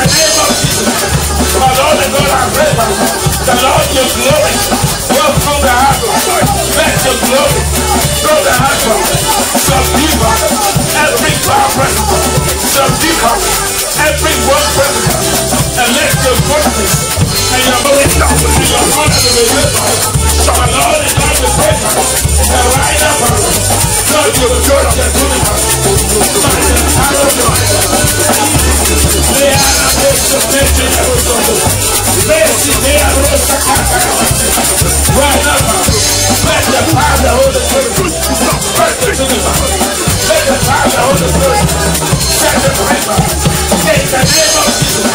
name of Jesus. My Lord and God, I pray, the Lord, your glory will through the house. Let your glory through the house. Subdue every power presence. Subdue every word presence. And let your goodness and your glory and your honor be delivered. So my Lord and God, we pray that right now, Lord, your goodness and right now, let the power of the Holy Spirit first to the let the power of the Holy Spirit set the paper. In the name of Jesus,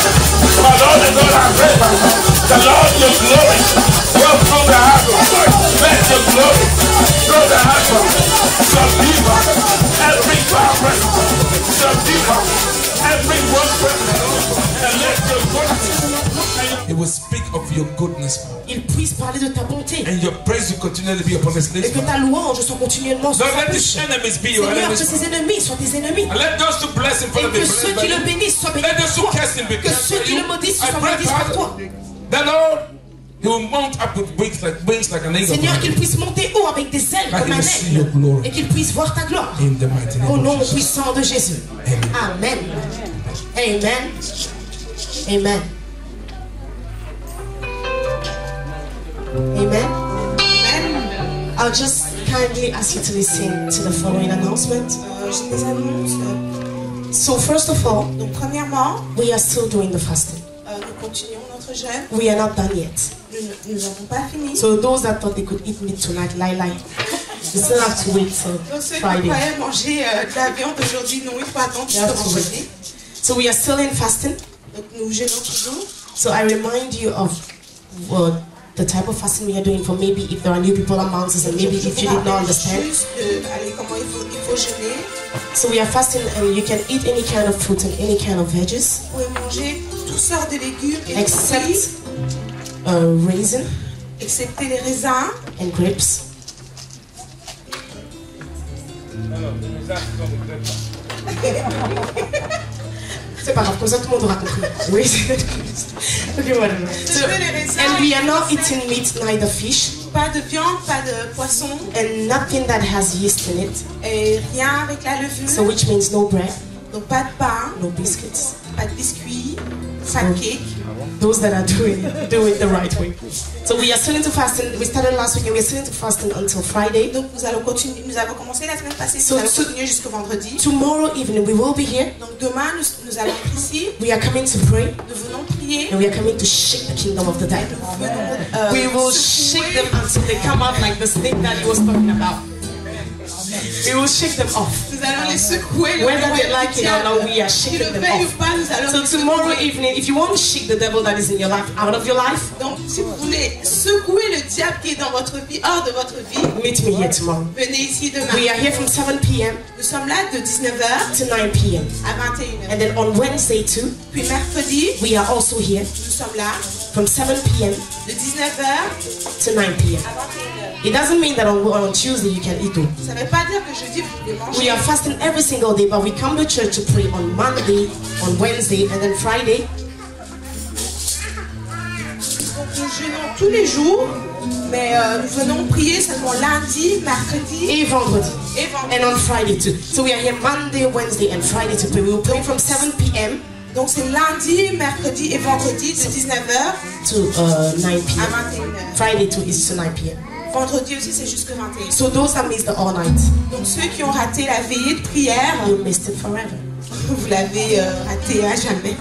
my Lord and God, I pray, the Lord, your glory will through the house. Let your glory through the house. Subdue every power presence. Subdue every word presence. And let your goodness. It will speak of your goodness. Il puisse parler de ta bonté. And your praise will continue to be upon his lips. Et que ta louange soit continuellement sur Don't sa let bouche. his enemies be your Seigneur, enemies. que ses ennemis soient tes ennemis. And let those who bless him Et be que blessed ceux by qui le him. bénissent soient bénis Let par those who toi. curse him be Que cursed ceux by qui you. le maudissent I soient pray, maudits par Father, toi. that Lord, he will mount up with wings like an eagle. Seigneur, qu'il puisse monter haut avec des ailes That comme he un will see your aigle. glory. Et qu'il puisse voir ta gloire. In the mighty name Au nom of Jesus. puissant de Jésus. Amen. Amen. Amen. Amen. Amen. I'll just kindly ask you to listen to the following announcement. J'ai des annonces. So first of all, Donc premièrement, we are still doing the fasting. nous continuons notre jeûne. We are not done yet. Nous n'avons pas fini. So those that thought they could eat meat tonight, lie. You still have to wait till Donc ceux qui Friday. croyaient manger de la viande aujourd'hui, non, il faut attendre You jusqu'au have to vendredi. wait. So we are still in fasting. Donc nous jeûnons toujours. So I remind you of the type of fasting we are doing for maybe if there are new people among us and maybe if you did not understand. Juste comment il faut jeûner. So we are fasting and you can eat any kind of fruit and any kind of veggies Vous pouvez manger toutes sortes de légumes et de except fruits, raisin excepté les raisins. and grapes. C'est pas grave, comme ça tout le monde aura compris. Raisin and grapes. Okay, whatever. So, and we are not eating meat, neither fish, Pas de viande, pas de poisson and nothing that has yeast in it. et rien avec la levure. So which means no bread, Donc pas de pain, no biscuits. pas de biscuits, pas de cake. Those that are doing it, do it the right way. So we are still into fasting. We started last week and we are still into fasting until Friday. Donc nous allons continuer. Nous avons commencé la semaine passée. So- Nous allons continuer jusqu'au vendredi. Tomorrow evening we will be here. Donc demain nous allons être ici. We are coming to pray Nous venons prier. and we are coming to shake the kingdom of the devil. We will shake them until they come out like this thing that he was talking about. We will shake them off. Nous allons les secouer. Whether they like it or not, we are Qu'ils shaking le them veuillent ou off. pas, nous allons So les tomorrow secouer. evening, if you want to shake the devil that is in your life out of your life, Donc si vous voulez secouer le diable qui est dans votre vie, hors de votre vie, meet me here tomorrow. venez ici demain. We are here from 7 p.m. Nous sommes là de 19h to 9 p.m. à 21h. And then on Wednesday too, Puis mercredi, we are also here nous sommes là from 7 p.m. de 19h to 9 p.m. à 21h. It doesn't mean that on Tuesday you can eat though. Ça ne veut pas dire que jeudi vous pouvez manger. We are fasting every single day, but we come to church to pray on Monday, on Wednesday, and then Friday. Donc nous jeûnons tous les jours, mais nous venons prier seulement lundi, mercredi Et vendredi. et vendredi. And on Friday too. So we are here Monday, Wednesday, and Friday to pray. We will pray from 7 p.m. Donc c'est lundi, mercredi et vendredi de 19h to 9 à p.m. 21h. Friday too is to 9 p.m. Vendredi aussi c'est jusque 21h. So those that missed the all night, Donc ceux qui ont raté la veillée de prière, you missed it forever. vous l'avez raté à jamais.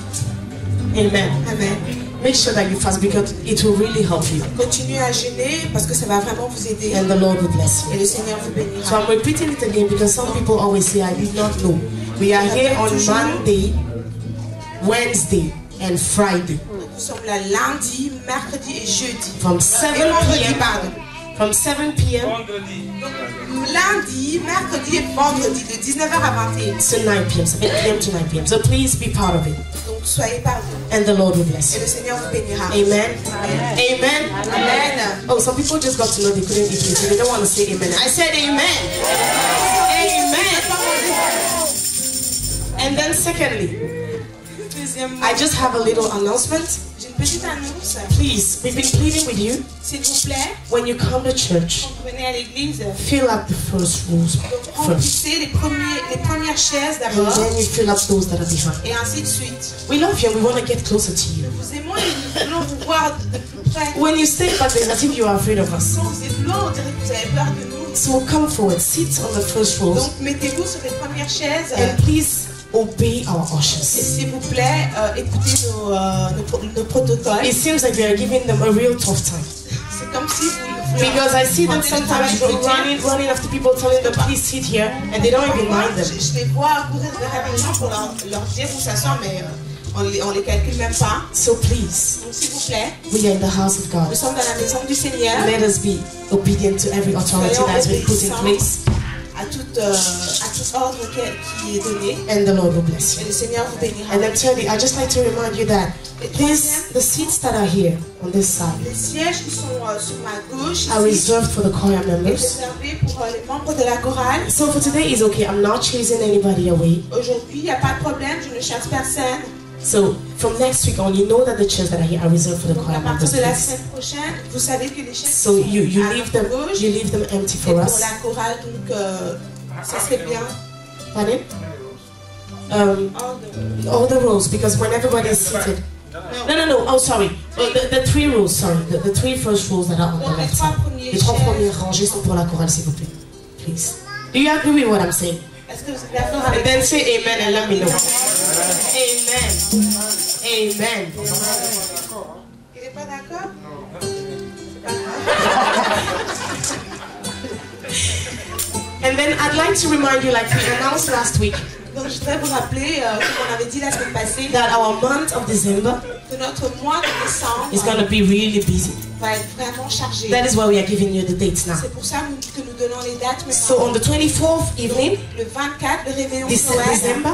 Amen. Amen. Make sure that you fast because it will really help you. Continuez à jeûner parce que ça va vraiment vous aider And the Lord will bless you. et le Seigneur vous So bénira. I'm repeating it again because some people always say, I did not know. We are here on Monday, Wednesday, and Friday Nous sommes là lundi, mercredi et jeudi. from 7 Et vendredi, p.m. pardon. From 7 p.m. Lundi, mercredi et vendredi de 19h à 21h. to 9 p.m. So 8 p.m. to 9 p.m. So please be part of it. Donc soyez parmi And the Lord will bless et you. le Seigneur vous bénira. Amen. Amen. Amen. Oh, some people just got to know they couldn't eat meat, so they don't want to say amen. I said amen. Amen. And then secondly, Deuxièmement, I just have a little announcement. j'ai une petite annonce. Please, we've been pleading with you. S'il vous plaît, When you come to church, quand vous venez à l'église, fill up the first rows donc first. remplissez les premières chaises And d'abord, then you fill up those that are behind. et ainsi de suite. We love you and we want to get closer to you. Nous vous aimons et nous voulons vous voir de plus près. When you stay back, it's as if you are afraid of us. Quand vous êtes loin, on dirait que vous avez peur de nous. So come forward, sit on the first rows, Donc mettez-vous sur les premières chaises. and please obey our Et ushers. s'il vous plaît, écoutez nos protocoles. It seems like we are giving them a real tough time. C'est comme si vous... Because I see them sometimes running after people, telling them, please sit here, and they don't even mind them. Je les vois courir derrière les gens pour leur dire où s'asseoir, mais on les calcule même pas. So please, Donc s'il vous plaît, we are in the house of nous God. sommes dans la maison du Seigneur. Let us be obedient to every authority that has been put in place, À tout ordre qui est donné. and the Lord will bless Et you. le Seigneur vous bénira. And then thirdly, I just like to remind you that the seats that are here on this side Les sièges qui sont sur ma gauche are ici, reserved for the choir est members. réservé pour les membres de la chorale. So for today is okay. I'm not chasing anybody away. Aujourd'hui, il n'y a pas de problème, je ne chasse personne. So from next week on, you know that the chairs that are here are reserved for the Donc choir à partir members. de la please. semaine prochaine, vous savez que les chaises So you à leave notre them gauche you leave them empty et for pour us. la chorale, donc ça serait bien. Pardon? Hors de- All the rows, because when everybody is seated. No. Oh, sorry. The three rows. Sorry, the three first rows that are on the Donc les left trois side. premiers Les trois chaises. premières rangées sont pour la chorale, s'il vous plaît. Please. Do you agree with what I'm saying? Est-ce que vous êtes d'accord And avec then say amen and let me know. Amen. Amen. Il n'est pas d'accord? C'est pas grave. And then I'd like to remind you, like we announced last week, Donc je voudrais vous rappeler, comme on avait dit la semaine passée, that our month of December que notre mois de décembre is going to be really busy. va être vraiment chargé. That is why we are giving you the dates now. C'est pour ça que nous donnons les dates So maintenant. on the 24th evening, Le 24, le réveillon de this Noël, December,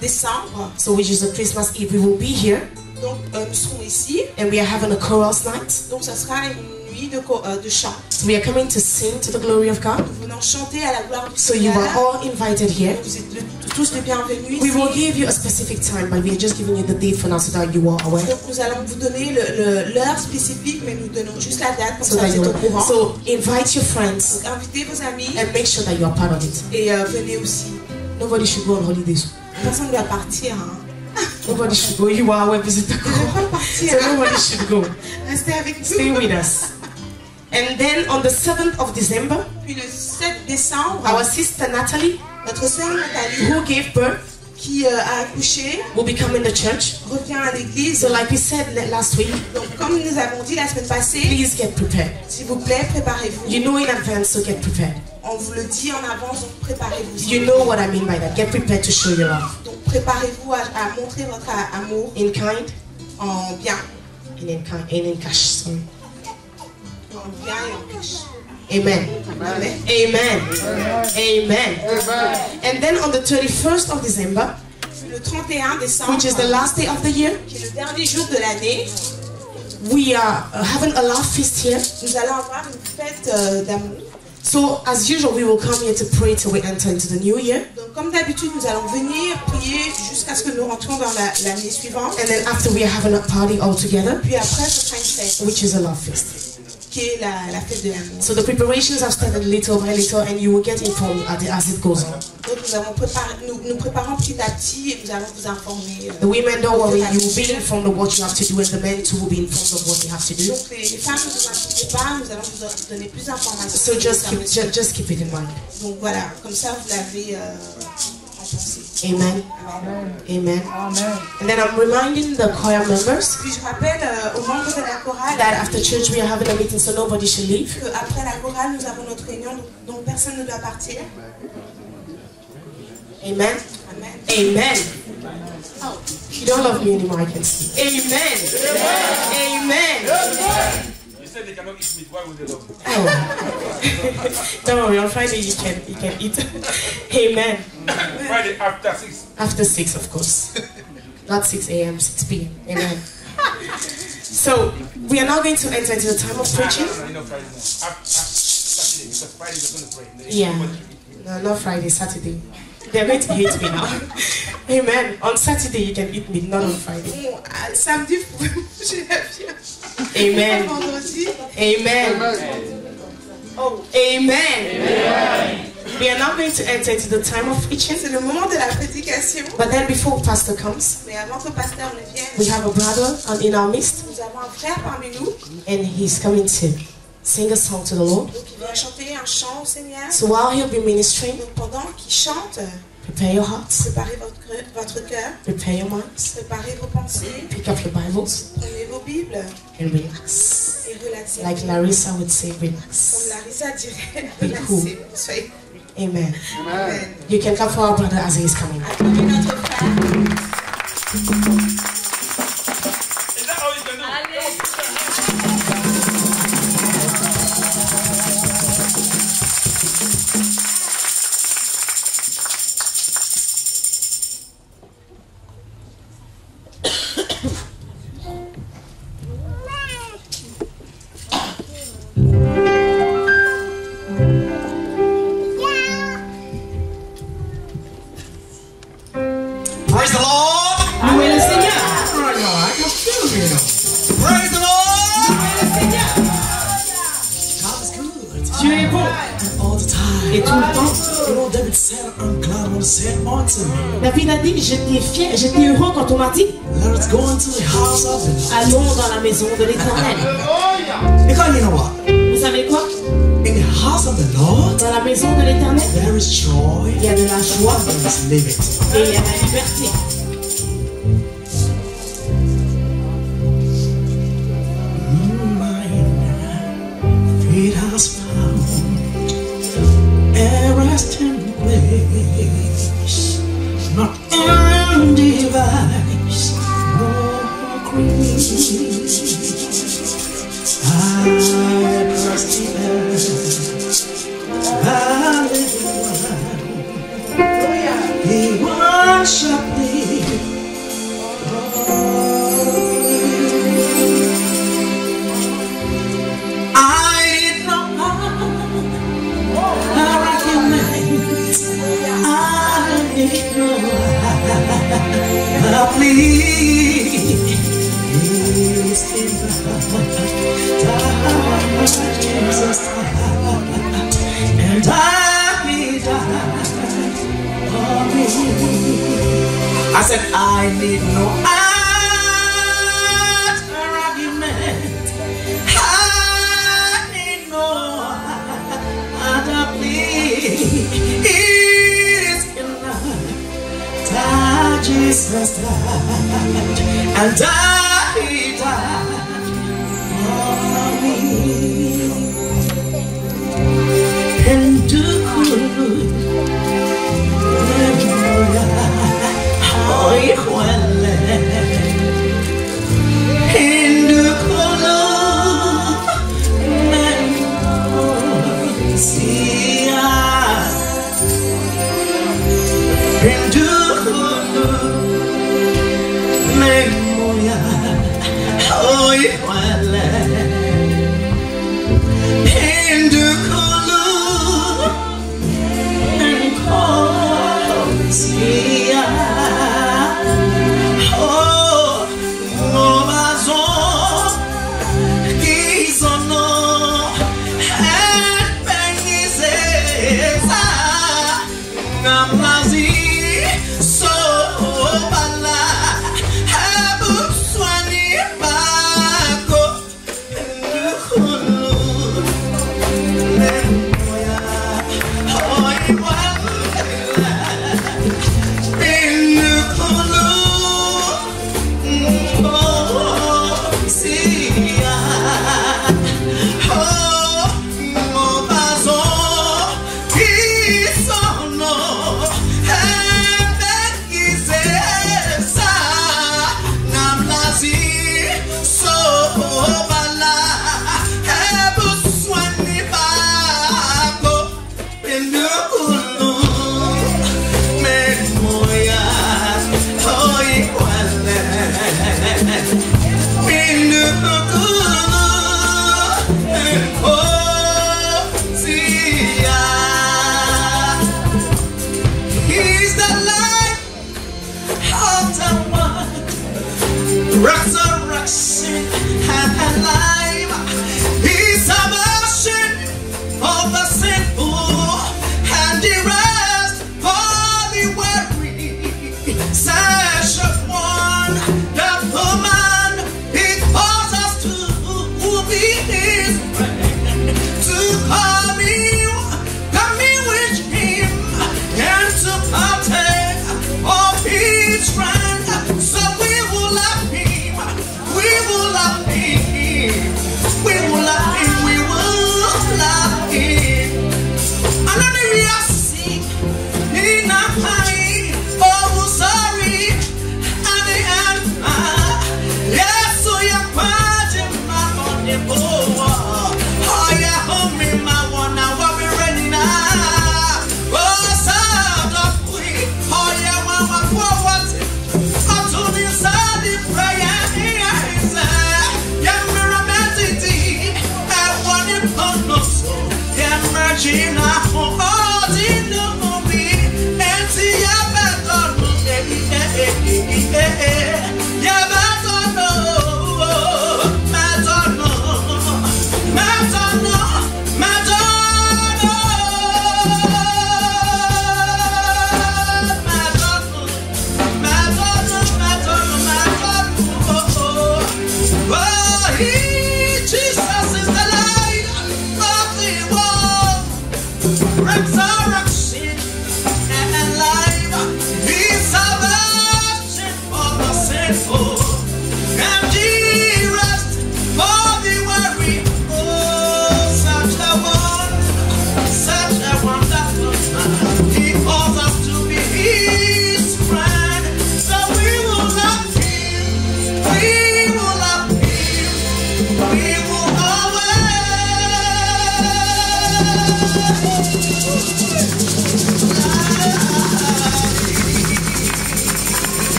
décembre. so which is the Christmas Eve, we will be here Donc nous serons ici. and we are having a chorus night. Donc ça sera une nuit de chant. So we are coming to sing to the glory of God. Nous venons chanter à la gloire du So you are Seigneur. all invited here. Vous êtes tous les bienvenus We ici. will give you a specific time, but we are just giving you the date for now so that you are aware. Donc nous allons vous donner l'heure spécifique, mais nous donnons juste la date, comme So ça that vous you êtes au courant. So invite your friends Donc invitez vos amis and make sure that you are part of it. et venez aussi. Nobody should go on holidays. Personne ne doit partir. Hein. Nobody should go. You are aware, visit the Ne devez pas partir. So nobody should go. Restez avec Stay nous. with us. And then on the 7th of December, Puis le 7 décembre, our sister Natalie, notre sœur Nathalie, who gave birth, qui a accouché, will be coming to church. revient à l'église. So like we said last week, Donc comme nous avons dit la semaine passée, please get prepared. s'il vous plaît, préparez-vous. You know in advance, so get prepared. On vous le dit en avance, donc préparez-vous. You know what I mean by that. Get prepared to show your love. Donc préparez-vous à montrer votre amour In kind en bien. and in cash. Sorry. En bien et en cash. Amen. Amen. Amen. Amen. And then on the 31st of December, Le 31 décembre, which is the last day of the year, qui est le dernier jour de l'année, we are having a love feast here. nous allons avoir une fête d'amour. So as usual, we will come here to pray till we enter into the new year. Donc comme d'habitude, nous allons venir prier jusqu'à ce que nous rentrions dans l'année suivante. And then after we are having a party all together, Puis après, ce sera une fête, which is a love feast. qui est la fête de l'amour. So the preparations have started little by little, and you will get informed as it goes on. Donc nous préparons petit à petit et nous allons vous informer. The women, don't worry, you will be informed of what you have to do, and the men too will be informed of what they have to do. Donc les femmes, ne vous inquiétez pas, nous allons vous donner plus d'informations. So just keep it in mind. Donc voilà, comme ça vous l'avez en pensée. Amen. Amen. And then I'm reminding the choir members Puis je rappelle aux membres de la chorale that after church we are having a meeting, so nobody should leave. qu'après la chorale, nous avons notre réunion dont personne ne doit partir. Amen. Amen. Amen. Oh, you don't love me anymore, I can see. Amen. Amen. You said they cannot eat meat. Why would they love you? Oh. Don't worry, on Friday you can eat. Amen. Friday after 6. After 6, of course. Not 6 a.m., 6 p.m. Amen. So, we are now going to enter into the time of preaching. You know Friday. After Saturday, because Friday we're going to pray. Yeah. No, not Friday, Saturday. They're going to hate me now. Amen. On Saturday you can eat meat, not on Friday. Bon, samedi, vous pouvez manger la viande. Amen. Vendredi. Amen. Oh, amen. We are now going to enter into the time of preaching. C'est le moment de la prédication. But then before Pastor comes, Mais avant que le pasteur ne vienne, we have a brother in our midst, nous avons un frère parmi nous. and he's coming to sing a song to the Lord. Donc il vient chanter un chant au Seigneur. So while he'll be ministering, Donc pendant qu'il chante, prepare your hearts, préparez votre cœur, prepare your minds, préparez vos pensées, pick up your Bibles, prenez vos Bibles and relax. et relaxez. Like Larissa would say, Comme relax. Larissa dirait, Be cool. relaxez. Soyez. Amen. Amen. You can clap for our brother as he is coming. Acclamez notre frère. Is that all you can do? Praise the Lord! Louez le Seigneur. Praise the Lord! Louez le Seigneur. God is good. Dieu est bon. All the time. Et tout le temps. You know, David said, I'm glad when said unto me, David a dit, j'étais fier, j'étais heureux quand on m'a dit, let us go into the house of the Lord. allons dans la maison de l'Éternel. Because you know what? Vous savez quoi? In the house of the Lord, Dans la maison de l'Éternel, there is joy, il y a de la joie there is liberty. et il y a la liberté. Mine feet has found a resting place, not in device, nor creed. I trust in the living one. He worship me. I did not recognize. I did not please. Jesus, and I died for me. I said I need no argument. I need no other plea. It is enough that Jesus died, and I died for me. And do good. Oh,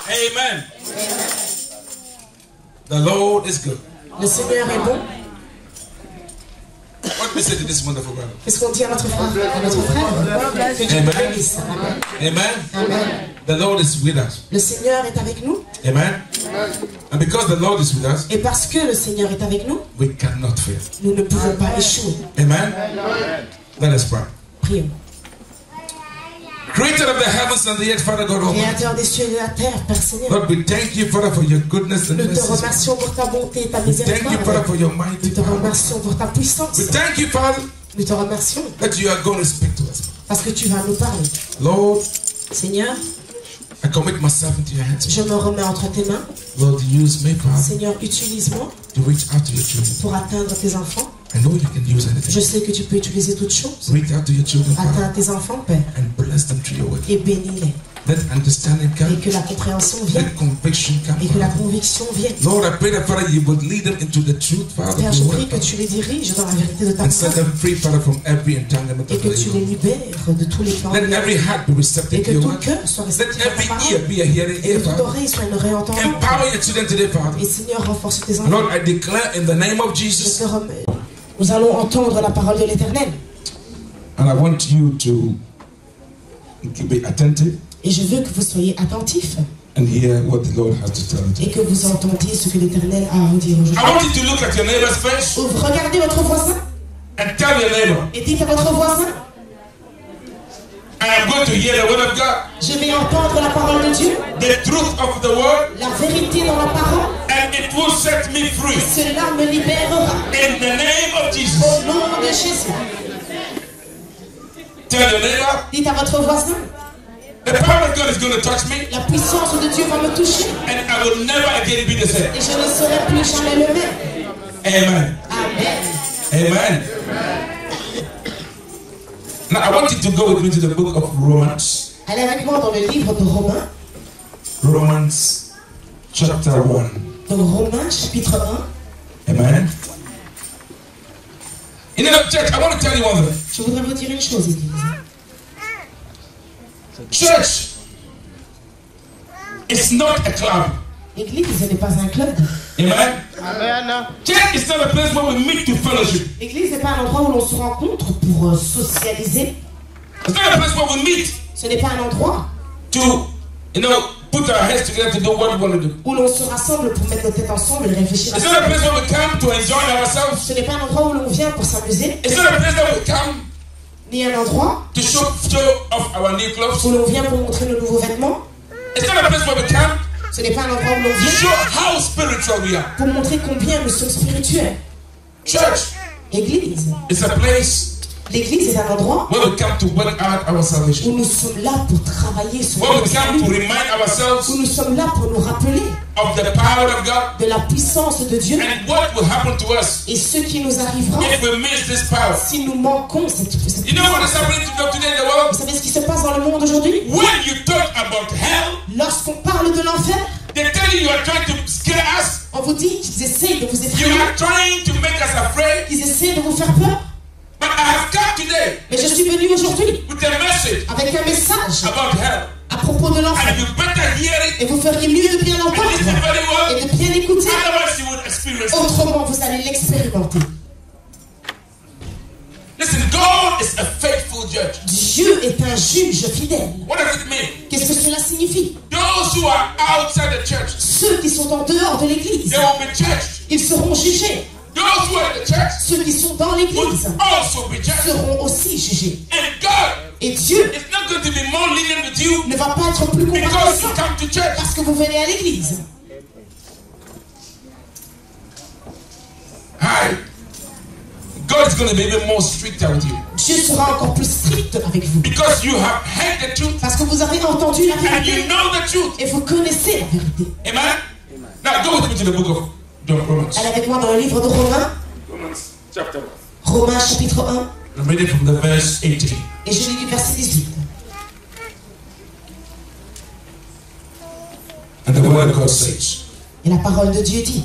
Amen. The Lord is good. Le Seigneur est bon. What we say to this wonderful brother? Qu'est-ce qu'on dit à notre frère? À notre frère? Que Dieu Amen. bénisse. Amen. Amen. Amen. The Lord is with us. Le Seigneur est avec nous. Amen. And because the Lord is with us, Et parce que le Seigneur est avec nous, we cannot fail. nous ne pouvons pas échouer. Amen. Let us pray. Prions. Creator of the heavens and the earth, Father God Almighty. Créateur des cieux et de la terre, Père Seigneur. Lord, we thank you, Father, for your goodness and Nous te mercy. remercions pour ta bonté et ta We thank you, Father, miséricorde. for your mighty Nous te power. remercions pour ta puissance. We thank you, Father, Nous te remercions that you are going to speak to us. parce que tu vas nous parler. Lord, Seigneur, I commit myself into your hands. je me remets entre tes mains. Lord, use me, Father, Seigneur, utilise-moi to reach out to your children. pour atteindre tes enfants. I know you can use Je anything. sais que tu peux utiliser toutes choses. Reach out to your children, Father, Atteins tes enfants, Père, and bless them through your word. et bénis-les. Let understanding Et come. que la compréhension vienne. Let conviction come. Et que la Father. conviction vienne. Lord, I pray that, Father, you would lead them into the truth, Father, Père, of je your prie word, que tu les diriges dans la vérité de ta and set parole. them free, Father, from every entanglement Et of que the tu les evil. libères de tous les plans. Let every heart be Et receptive que to your tout word. cœur soit Let réceptif à ta every parole. ear be a hearing Et ear, que toute Father. oreille soit une oreille entendante. Empower your children today, Father. Et Seigneur, renforce tes enfants. Lord, I declare in the name of Je Jesus, te remets. Nous allons entendre la parole de l'Éternel. and I want you to be attentive Et je veux que vous soyez attentifs and hear what the Lord has to tell you. et que vous entendiez ce que l'Éternel a à vous dire aujourd'hui. I want you to look at your neighbor's face Regardez votre voisin and tell your neighbor, et dites à votre voisin, I am going to hear the word of God, je vais entendre la parole de Dieu, the truth of the word, la vérité dans la parole. and it will set me free. Cela me libérera. In the name of Jesus. Au nom de Jésus. Tell your neighbor, Dites à votre voisin, the power of God is going to touch me, la puissance de Dieu va me toucher and I will never again be the same. et je ne serai plus jamais le même. Amen. Amen. Amen. Now I want you to go with me to the book of Romans. Allez avec moi dans le livre de Romains. Romans chapter 1. Donc Romains chapitre 1. Amen. You know, church, I want to tell you one thing. Je voudrais vous dire une chose, Église. Church is not a club. L'église, ce n'est pas un club. Amen. Church is not a place where we meet to fellowship. L'église n'est pas un endroit où l'on se rencontre pour socialiser. It's not a place where we meet Ce n'est pas un endroit to, put our heads together to do what we want to do. où l'on se rassemble pour mettre nos têtes ensemble et réfléchir à It's ça. not a place where we come to enjoy ourselves. Ce n'est pas un endroit où l'on vient pour s'amuser, It's not a place that we come ni un endroit to show off our new clothes. où l'on vient pour montrer nos nouveaux vêtements. It's not a place where we come Ce n'est pas un endroit où l'on to vient show how spiritual we are. pour montrer combien nous sommes spirituels. Church Église. is a place L'église est un endroit where we come to work out our salvation. où nous sommes là pour travailler sur Where we notre come to salut, remind ourselves où nous sommes là pour nous rappeler of the power of God de la puissance de Dieu and what will happen to us et ce qui nous arrivera if we miss this power. si nous manquons cette You know what is puissance. happening today in the world? Vous savez ce qui se passe dans le monde aujourd'hui? When you talk about hell, Lorsqu'on parle de l'enfer, they tell you are trying to scare us. on vous dit qu'ils essayent de vous You effrayer, are trying to make us afraid. qu'ils essayent de vous faire peur. But I have come today Mais je suis venu aujourd'hui with a message avec un message about hell. à propos de l'enfer. And you better hear it Et vous feriez mieux de bien and l'entendre listen very well. et de bien écouter. Otherwise, you would experience it. Autrement, vous allez l'expérimenter. Listen, God is a faithful judge. Dieu est un juge fidèle. What does it mean? Qu'est-ce que cela signifie? Those who are outside the church, Ceux qui sont en dehors de l'église, they will be judged. ils seront jugés. Those who are in the church Ceux qui sont dans will l'église also be judged. seront aussi jugés. And God Et Et Dieu is not going to be more lenient with you ne va pas être plus because you compatissant come to church. parce que vous venez à l'église. Hi. God is going to be even more stricter with you Dieu sera encore plus strict avec vous. because you have heard the truth Parce que vous avez entendu la and vérité you know the truth. et vous connaissez la vérité. Amen. Now go with me to the book of Romans. Allez avec moi dans le livre de Romains, Romans chapter 1. Romains chapitre 1, I'm reading from the verse 18. et je lis du verset 18. And the word of God says, Et la parole de Dieu dit,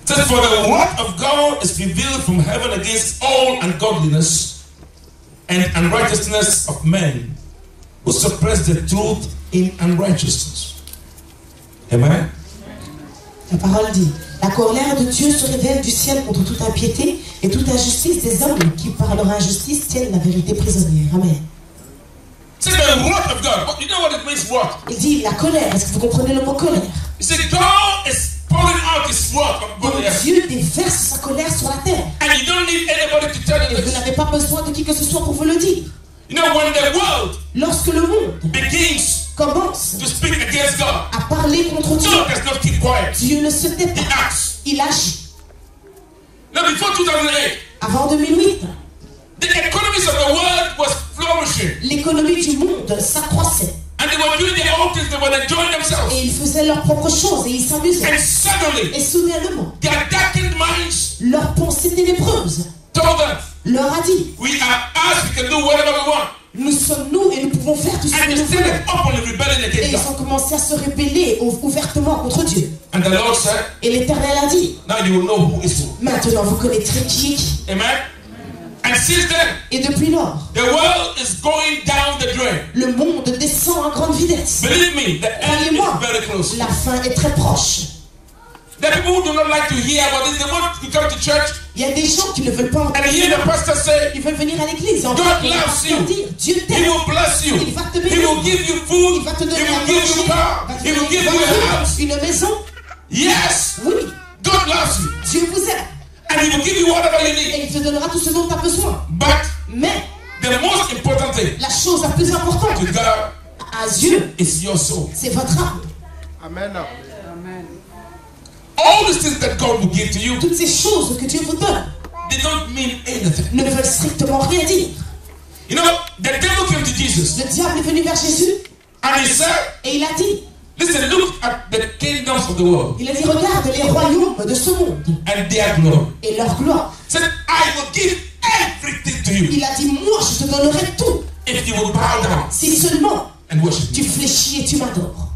It says, for the wrath of God is revealed from heaven against all ungodliness and unrighteousness of men who suppress the truth in unrighteousness. Amen. la parole dit, la colère de Dieu se révèle du ciel contre toute impiété et toute injustice des hommes qui par leur injustice tiennent la vérité prisonnière. Amen. It says the wrath of God. But you know what it means, wrath? Il dit la colère. Est-ce que vous comprenez le mot colère? You see, God is pouring out his wrath upon Donc the earth. Dieu déverse sa colère sur la terre. And you don't need anybody to tell you Et vous this. n'avez pas besoin de qui que ce soit pour vous le dire. You know, when the world Lorsque le monde begins commence to speak against God, à parler contre Dieu, God does not keep quiet. Dieu ne se tait He pas. acts. Il agit. Now, before 2008, Avant 2008, the economies of the world was flourishing. l'économie du monde s'accroissait. And they were doing their own things, they were enjoying themselves. Et ils faisaient leurs propres choses et ils s'amusaient. And suddenly, Et soudainement, their darkened minds leur pensée ténébreuse told them, leur a dit, we are us, we can do whatever we want. nous sommes nous et nous pouvons faire tout ce And que they nous voulons. started openly rebelling Et against ils God. ont commencé à se rebeller ouvertement contre Dieu. And the Lord said, Et l'Éternel a dit, now you will know who is who. maintenant vous connaîtrez qui est qui. Amen. And since then, Et depuis lors, the world is going down the drain. le monde descend à grande vitesse. Believe me, the end is Croyez-moi, very close. la fin est très proche. There are people who do not like to hear about this. They want to come to church Il y a des gens qui ne veulent pas and entendre. hear the pastor say, Ils veulent venir à l'église. En God fait, ils loves vont you. dire, Dieu He t'aime. will bless you. Il va te He bénir. will give you food. Il va te He donner à will give you manger. car. Il va te He will donner give une you a voiture, house. une maison. Yes, Oui, God loves you. Dieu vous aime. And He will give you whatever you need. Et il te donnera tout ce dont tu as besoin. But Mais the most important thing la chose la plus importante to God à Dieu, is your soul. c'est votre âme. Amen. All the things that God will give to you, Toutes ces choses que Dieu vous donne they don't mean anything. ne veulent strictement rien dire. You know, the devil came to Jesus Le diable est venu vers Jésus and he said, et il a dit, listen, look at the kingdoms of the world il a dit, regarde les royaumes de ce monde and their glory. et leur gloire. Said, I will give everything to you Il a dit, moi je te donnerai tout if you will bow down si seulement and worship tu me. fléchis et tu m'adores.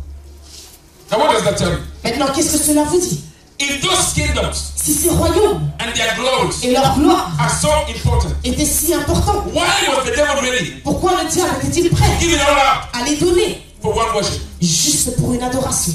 Now what does that tell you? Maintenant, qu'est-ce que cela vous dit? If those kingdoms Si ces royaumes and their glories et leur gloire are so important, étaient si importants, why was the devil ready pourquoi le diable était-il prêt to give it all up à les donner for one worship? juste pour une adoration?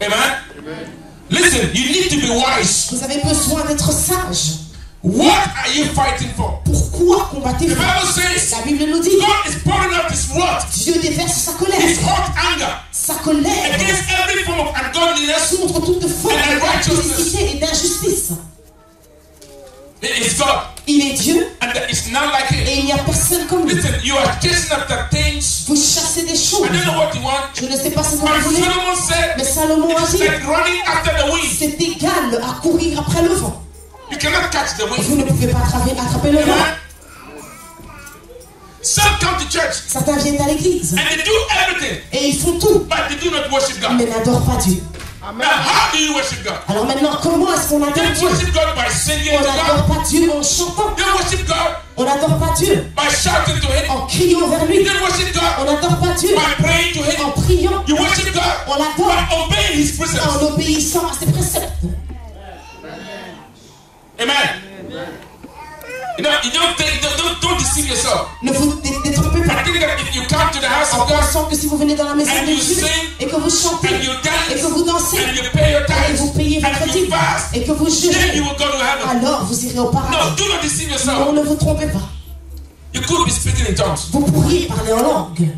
Amen? Listen, you need to be wise. Vous avez besoin d'être sage. What are you fighting for? Pourquoi The combattez-vous? Bible says La Bible nous dit, God is pouring out His wrath, Dieu déverse sa colère. His hot anger Sa colère against every form of ungodliness. contre toute forme d'impudicité et d'injustice. It is God, Il est Dieu and there is none like Him. et il n'y a personne comme lui. Listen, you are chasing after things. Vous chassez des choses. I don't know what you want. Je ne sais pas ce que But vous voulez, Solomon said, mais Salomon a it's dit, like running after the wind. c'est égal à courir après le vent. You cannot catch the wind. Vous ne pouvez pas attraper le vent. Amen? Some come to church Certains viennent à l'église and they do everything, et ils font tout, but they do not worship God. mais n'adorent pas Dieu. Now, how do you worship God? Alors maintenant, comment est-ce qu'on adore They Dieu? worship God by singing On to n'adore God. pas Dieu en chantant. They worship God On n'adore pas Dieu by shouting to Him. en criant vers lui. They worship God On n'adore pas Dieu by praying to en Him. priant. You worship God On l'adore by obeying His precepts. en obéissant à ses préceptes. Amen. You know, you don't deceive yourself. Ne vous détrompez I pas. think that if you come to the house En of God pensant que si vous venez dans la maison and de you Dieu sing et que vous chantez and you et que dance vous dansez and you pay your et tithes vous payez votre and you dîme fast, et que vous then you jeûnez, will go to heaven. alors vous irez au No, paradis. do not deceive Non, yourself. ne vous trompez pas. You could be speaking in tongues Vous pourriez parler en langue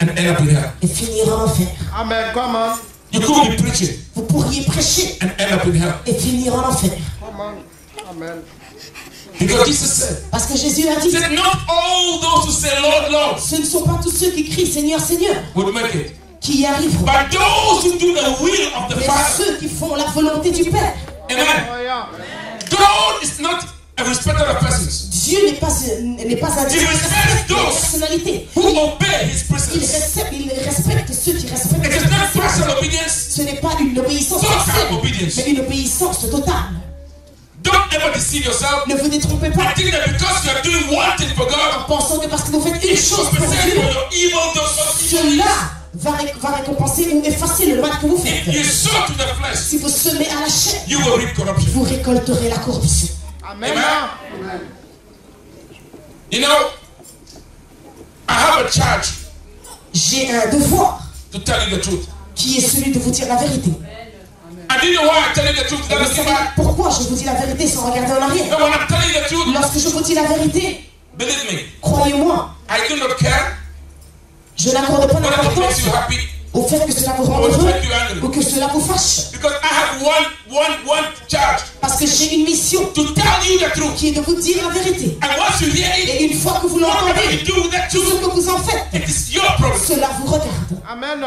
and end up in hell. et finir en enfer. Amen. Come on. You could be preaching Vous pourriez prêcher and end up in hell. et finir en enfer. Come on. Amen. Because Jesus said, Parce que Jésus a dit, he said, not all those who say, Lord, Lord, ce ne sont pas tous ceux qui crient Seigneur, Seigneur, would make it. qui y arriveront. But those who do the will of the Mais Father. ceux qui font la volonté du Père. Amen. Oh, yeah. God is not a respecter of persons. Dieu n'est pas un Dieu Il respecte de those personnalité. who obey his Il precepts. respecte ceux qui respectent. It is not partial obedience. Ce n'est pas une obéissance Total partielle, obedience. mais une obéissance totale. Don't ever deceive yourself. Ne vous détrompez I pas think that because you are doing one thing for en God, pensant que parce que vous faites une chose pour compensate Dieu, for your evil those cela va récompenser ou effacer le mal que vous If you faites. sow to the flesh, Si vous semez à la chair, you will reap corruption. vous récolterez la corruption. Amen. Amen. You know, I have a charge J'ai un devoir to tell you the truth. qui est celui de vous dire la vérité. And do you know why I tell you the truth? Et vous savez pourquoi je vous dis la vérité sans regarder en arrière? And when I'm telling you the truth, Lorsque je vous dis la vérité, believe me, croyez-moi, I do not care je n'accorde pas whether it d'importance makes you happy, au fait que cela vous rend heureux ou que cela vous fâche. because I have one charge Parce que j'ai une mission to tell you the truth. qui est de vous dire la vérité. And once you hear it, Et une fois que vous whatever l'entendez, you do with that tout ce truth, que vous en faites, it is your problem. cela vous regarde. Amen.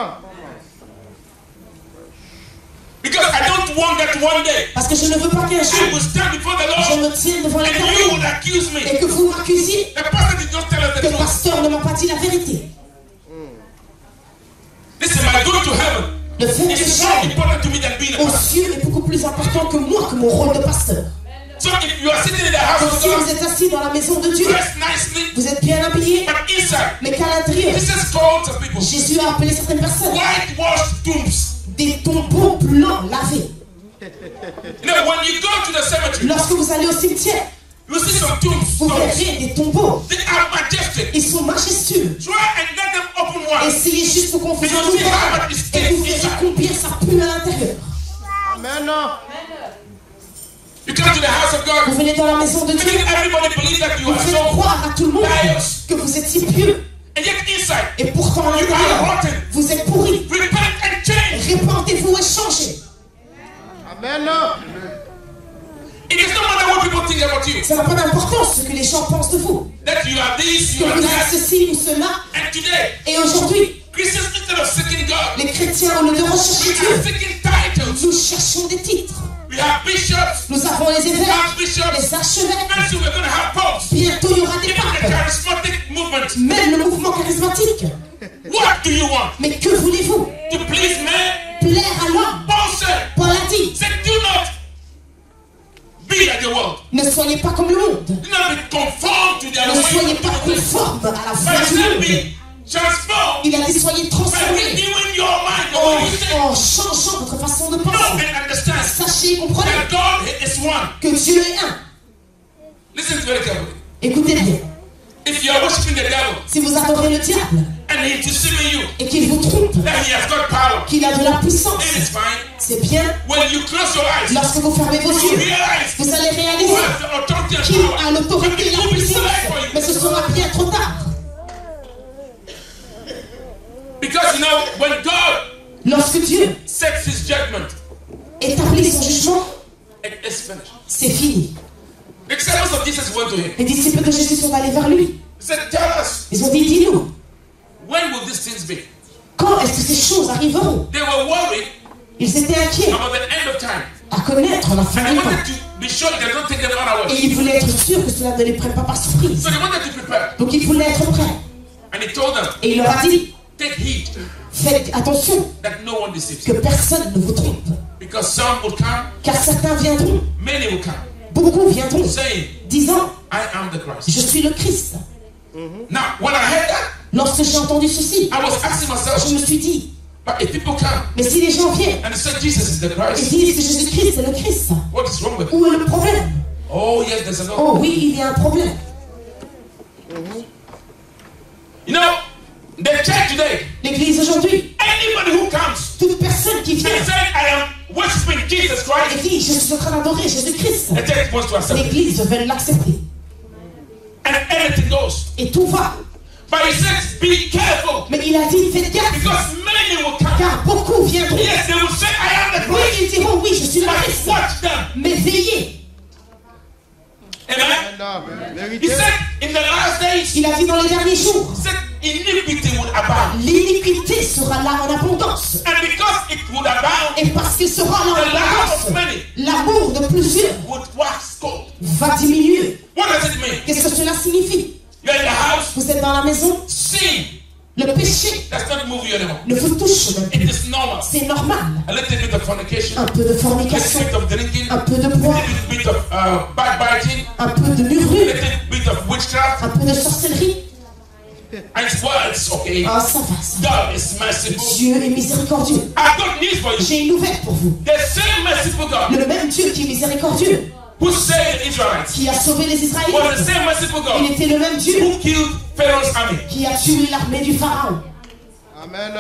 Because I don't want that one day Parce que je ne veux pas qu'un I jour, will stand before the je Lord me tienne devant and you l'Éternel will accuse me. et que vous m'accusiez The pastor did not tell us que the le truth. pasteur ne m'a pas dit la vérité. Listen, my going to heaven Le fait de is more changer important to me than being a aux pastor. cieux est beaucoup plus important que moi, que mon rôle de pasteur. So if you are sitting in the house Donc of si vous God, êtes assis dans la maison de Dieu, dressed nicely, vous êtes bien habillé, but inside, mais qu'à l'intérieur, Jesus called some people Jésus a appelé certaines personnes whitewashed tombs. des tombeaux blancs lavés. You know, when you go to the cemetery, Lorsque vous allez au cimetière, you see some tombs. vous verrez des tombeaux. They are majestic. Ils sont majestueux. Try and let them open one. Essayez juste qu'on vous en ouvre et vous verrez combien ça pue à l'intérieur. Amen. You come to the house of Vous God, venez dans la maison de Dieu, making everybody believe that you vous are faites so, croire à tout le monde que vous êtes si pieux. and yet inside, Et pourtant à you are l'intérieur, rotten. vous êtes pourris. Repent and change. Répentez-vous et changez. Amen. It is no matter what people think about you. Ça n'a pas d'importance ce que les gens pensent de vous. That you are this, Que you are vous êtes that. ceci ou cela. And today, Et aujourd'hui, Christians, instead of seeking God, les chrétiens, au lieu de rechercher we are Dieu, seeking titles. nous cherchons des titres. We have bishops, Nous avons les évêques, archbishops. les archevêques. Very soon we're going to have popes. Bientôt, il y aura des Even the papes. charismatic movement. Même le mouvement charismatique. What do you want? Mais que voulez-vous? To please men? Plaire à l'homme. Paul said, Paul a dit, do not be like the world. ne soyez pas comme le monde. Do not be conformed to their Ne way soyez of pas doing things. conforme à la But foi du instead monde. be transformed Il a dit, soyez by transformés renewing your mind, the way you think. en changeant votre façon de Know penser. and understand Sachez et comprenez that God is one. que Dieu est un. Listen very carefully. Écoutez bien. If you are worshiping the devil Si vous adorez le diable and he is deceiving you, et qu'il vous trompe, then he has got power. qu'il a de la puissance, It is fine. c'est bien. When you close your eyes, Lorsque vous fermez vos you yeux, realize vous allez who réaliser has the authority and qui power. a l'autorité et It la will be too puissance. late for you. Mais ce sera bien trop tard. Because you know, when God Lorsque Dieu sets his judgment, établit son jugement, it is finished. c'est fini. The disciples of Jesus went to him. Les disciples de Jésus sont allés vers lui. He said, tell us, Ils ont dit, dis-nous, when will these things be? quand est-ce que ces choses arriveront? They were worried Ils étaient inquiets about the end of time. à connaître la fin And they du temps. wanted to be sure they don't take them unawares. Et ils voulaient être sûrs que cela ne les prenne pas par surprise. So they wanted to prepare. Donc ils voulaient être prêts. And he told them, Et il leur a dit, take heed faites attention that no one deceives que you. personne ne vous trompe. Because some will come, Car certains viendront, many will come, beaucoup viendront, saying, disant, I am the Christ. je suis le Christ. Now, when I heard that, Lorsque j'ai entendu ceci, I was asking myself, je me suis dit, but if people come mais si les gens viennent and say Jesus is the et Christ, disent que Jésus-Christ est le Christ, what is wrong with it? où est le problème? Oh, yes, there's a lot. Oh oui, il y a un problème. You know, the church today, L'église aujourd'hui, anybody who comes toute personne qui vient and says, I am worshiping Jesus et Christ, dit, je suis en train d'adorer Jésus-Christ, the church wants to accept it. l'église veut l'accepter. And anything goes. Et tout va. But he says, be careful, Mais il a dit, faites gaffe, because many will come. car beaucoup viendront. Yes, they will say, I am the Oui, Christ. ils diront, oui, je suis le But Christ. watch them. Mais veillez, Amen. He said in the last days, Il a dit dans les derniers jours, he said iniquity would abound. l'iniquité sera là en abondance. And because it would abound, Et parce qu'il sera là en the love of abondance, many l'amour de plusieurs would wax cold. va diminuer. What does it mean? Qu'est-ce que cela signifie? You're in the house, Vous êtes dans la maison, sin le péché does not move you anymore. ne vous touche même It plus. is normal. C'est normal. A little bit of fornication, Un peu de a little fornication, bit of drinking, un peu de a bois, little bit of backbiting, un peu de a murmure, little bit of witchcraft, un peu de sorcellerie. and it's words, okay? Ah, ça va, ça va. God is merciful. Dieu est miséricordieux. I've got news for you. J'ai une nouvelle pour vous. The same merciful God Le même Dieu qui est miséricordieux, who saved the Israelites qui a sauvé les was the Israélites, same merciful il God était le même Dieu who killed Pharaoh's army. qui a tué l'armée du Pharaon. Amen.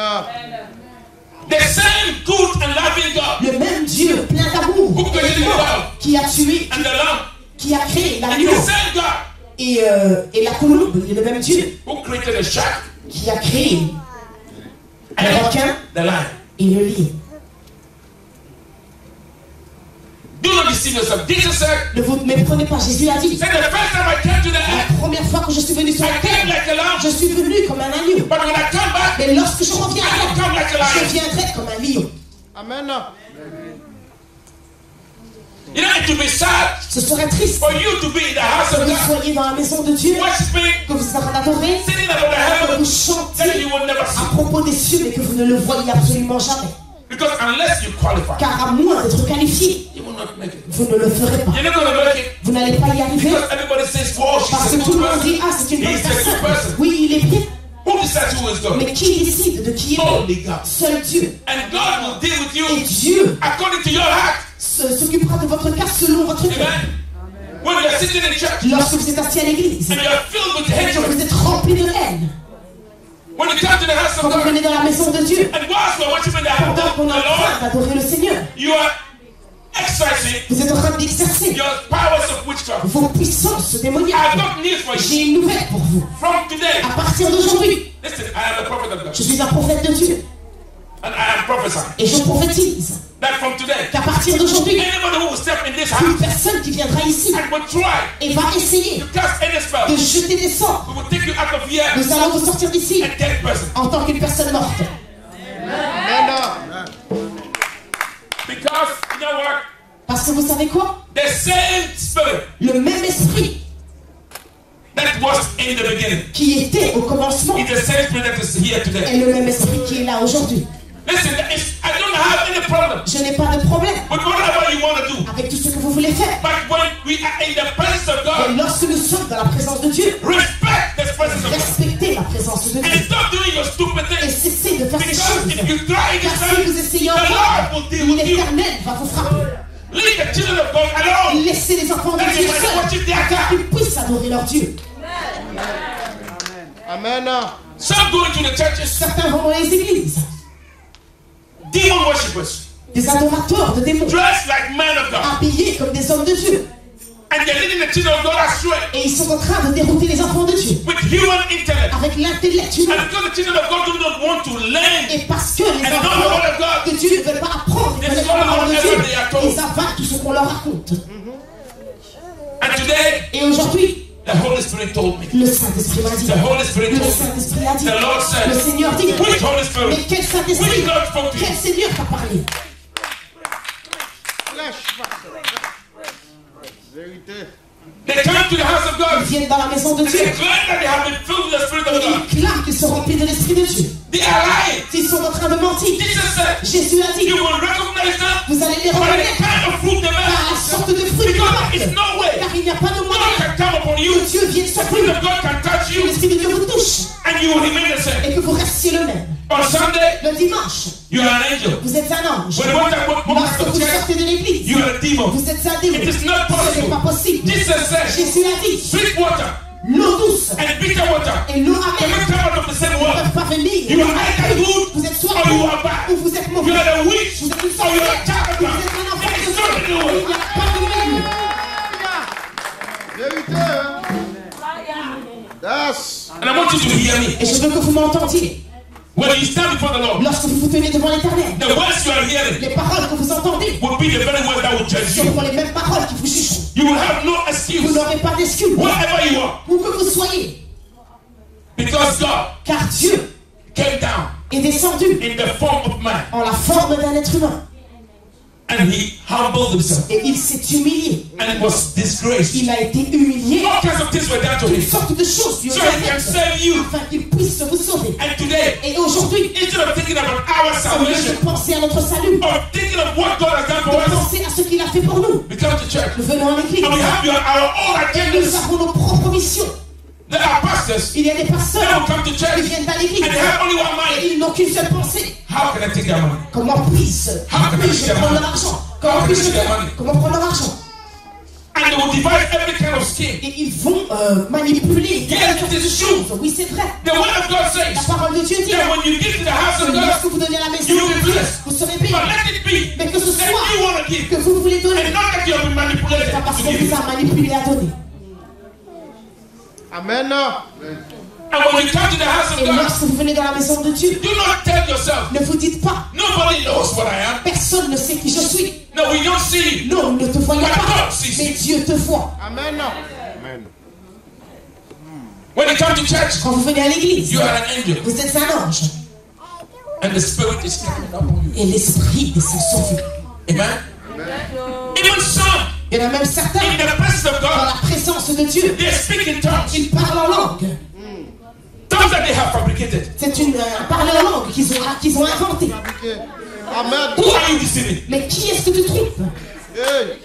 The same good and loving God Le même Dieu plein d'amour who created the world qui a tué, and the lamb. qui a créé And l'agneau the same God et la colombe. Il est le même Dieu who created the shark qui a créé le and requin the lion. et le lion. Do not deceive yourself. Jesus said, Ne vous méprenez pas, Jésus a dit, the first time I came to the earth, la première fois que je suis venu sur I la came terre, like a lamb. je suis venu comme un agneau. But when I come back, Mais lorsque je reviendrai, I will come like a je lion. viendrai comme un lion. Amen. You know, it would be sad Ce serait triste for you to be in the house que of vous God, soyez dans la maison de Dieu, worshiping, que vous êtes en train d'adorer, sitting above the que heaven, vous that chantiez you will never à see. propos des cieux, mais que vous ne le voyez absolument jamais. Because unless you qualify, Car à moins d'être qualifié, you will not make it. vous ne le ferez pas. You're not going to make it Vous n'allez pas y arriver because everybody says, "Whoa, she's parce a que tout good le monde dit, person." ah, c'est une bonne He's a good personne. person. Oui, il est bien. Who decides who is God? Mais qui décide de qui il Only est? God. Seul Dieu. And God will deal with Et you Dieu according to your heart. s'occupera de votre cas selon votre cœur. Amen. When you're sitting in church Lorsque vous êtes assis à l'église, and you're filled with que hatred, vous êtes rempli de haine, when you come to the house quand of vous God, venez dans la maison de Dieu, and whilst we're worshiping the house pendant of qu'on est en the train Lord, d'adorer le Seigneur, you are exercising vous êtes en train d'exercer your powers of witchcraft. vos puissances I've démoniaques. got news for you. J'ai une nouvelle pour vous. From today, À partir d'aujourd'hui, listen, I am a prophet of God, je suis un prophète de Dieu and I am prophesying et je prophétise that from today, qu'à partir d'aujourd'hui, anybody who will step in this une house personne qui viendra ici and will try et va essayer to cast any de spell, jeter des sorts, we will take you out of here nous allons vous sortir d'ici a dead person. en tant qu'une personne morte. Amen. Because you know what? Parce que vous savez quoi? The same spirit Le même esprit that was in the beginning qui était au commencement is the same spirit that is here today. est le même esprit qui est là aujourd'hui. Listen, I don't have any problem Je n'ai pas de problème with whatever you want to do. avec tout ce que vous voulez faire. But when we are in the presence of Et God, lorsque nous sommes dans la présence de Dieu, respect the presence of God. respectez la présence de And Dieu stop doing your stupid et things. cessez de faire ces Because choses. if you try this Car si vous time, essayez the Lord encore, will deal with you. l'Éternel va vous frapper. Leave the children of God alone. Laissez les enfants de That Dieu you might worship seuls their afin God. qu'ils puissent adorer leur Dieu. Amen. Some go into the churches, Certains vont dans les églises, demon worshippers, des adorateurs de démons, dressed like men of God, habillés comme des hommes de Dieu. and they're leading the children of God astray Et ils sont en train de dérouter les enfants de Dieu with human intellect. avec l'intellect humain. And because the children of God do not want to learn, Et parce que les and know the word enfants of God, de Dieu ne veulent pas apprendre They connaître follow la parole de whatever Dieu, they are told. ils avalent tout ce qu'on leur raconte. and today Et aujourd'hui, the Holy Spirit told me. le Saint-Esprit m'a dit, The Holy Spirit le told me. Saint-Esprit a dit, The Lord said, le Seigneur dit, which Holy Spirit? mais quel Saint-Esprit, Which God spoke to you? quel Seigneur t'a parlé? Vérité. They come to the house of Ils God. viennent dans la maison de They Dieu claim that they have been filled with the Spirit of et God. ils clament qu'ils sont remplis de l'Esprit de Dieu. They are lying. Ils sont en train de mentir. Jesus said, Jésus a dit, you will recognize them vous allez les by the reconnaître kind of fruit they par la bear. sorte de fruit qu'ils Because it's portent. no way Car il n'y a pas de God moyen can come upon you. que Dieu vienne The sur Spirit vous, of God can touch que you l'Esprit de Dieu vous touche and you will remain the same. et que vous restiez le même. On Sunday, Le dimanche, you are an angel. vous êtes un ange. When you want to walk Lorsque to vous church, sortez de l'église, you are a demon. vous êtes un démon. It is not Ce n'est pas possible. possible. Jesus said, Jésus a dit, sweet water l'eau douce and bitter water et l'eau cannot amère come out of the same ne well. peuvent pas venir. You are either good Vous êtes soit or you bon are bad. ou vous êtes You mauvais. are the witch Vous êtes une or you are a sorcière. child of Vous God. êtes un enfant There de is nothing Dieu. to Il it. n'y a pas de milieu. Vérité. Hein? That's. And I want you to hear me. Et je veux que vous m'entendiez. When you stand before the Lord, Lorsque vous vous tenez devant l'Éternel, the words you are hearing les paroles que vous entendez will be the very words that will judge you. seront les mêmes paroles qui vous jugeront. You will have no Vous excuse n'aurez pas d'excuse. wherever you are. Où que vous soyez. Because God Car Dieu came down est descendu in the form of man. en la forme d'un être humain. And he humbled himself. Et il s'est humilié. And was disgraced. Il a été humilié. All kinds of things were done to Toutes him. sortes de choses lui ont So été he can faites save you. afin qu'il puisse vous sauver. And today, Et aujourd'hui, instead of thinking about our au lieu de salvation, penser à notre salut, or thinking of what God has done for de us, penser à ce qu'il a fait pour nous, we come to church. nous venons à l'église. And we have our own Et nous agendas. avons nos propres missions. There are pastors. Il y a des They pasteurs don't come to qui church. viennent à l'église And they have only one mind. et ils n'ont qu'une seule pensée. How can I take their money? Comment puis-je prendre leur argent? Comment puis-je faire? Comment prendre leur argent? And they will devise every kind of scheme. Et ils vont manipuler. Yes, it is true. Oui, c'est vrai. The word of God La says parole de Dieu dit that when you give to the house of que God, lorsque vous donnez à la maison, you will be blessed. vous serez bénis. But let it be Mais que ce that you soit want to give, que vous voulez donner, and not that you have been manipulated pas parce to qu'on give. vous a manipulé à donner. Amen. And when you come to the house of Et God, lorsque vous venez dans la maison de Dieu, do not tell yourself, ne vous dites pas, nobody knows what I am. personne ne sait qui je suis. No, we don't see you. Non, nous ne te voyons pas, mais Dieu te voit. Amen. When you come to church, Quand vous venez à l'église, you are an angel. vous êtes un ange. And the Spirit is coming up on you. Et l'esprit descend sur vous. Amen. Even some, Il y en a même certains, in the presence of dans God, la présence de Dieu, they speak in tongues. ils parlent en langue. Tongues that they have fabricated. C'est une parler en langue qu'ils ont inventé. Amen. Who are you deceiving? Mais qui est-ce que tu trompes? Hey.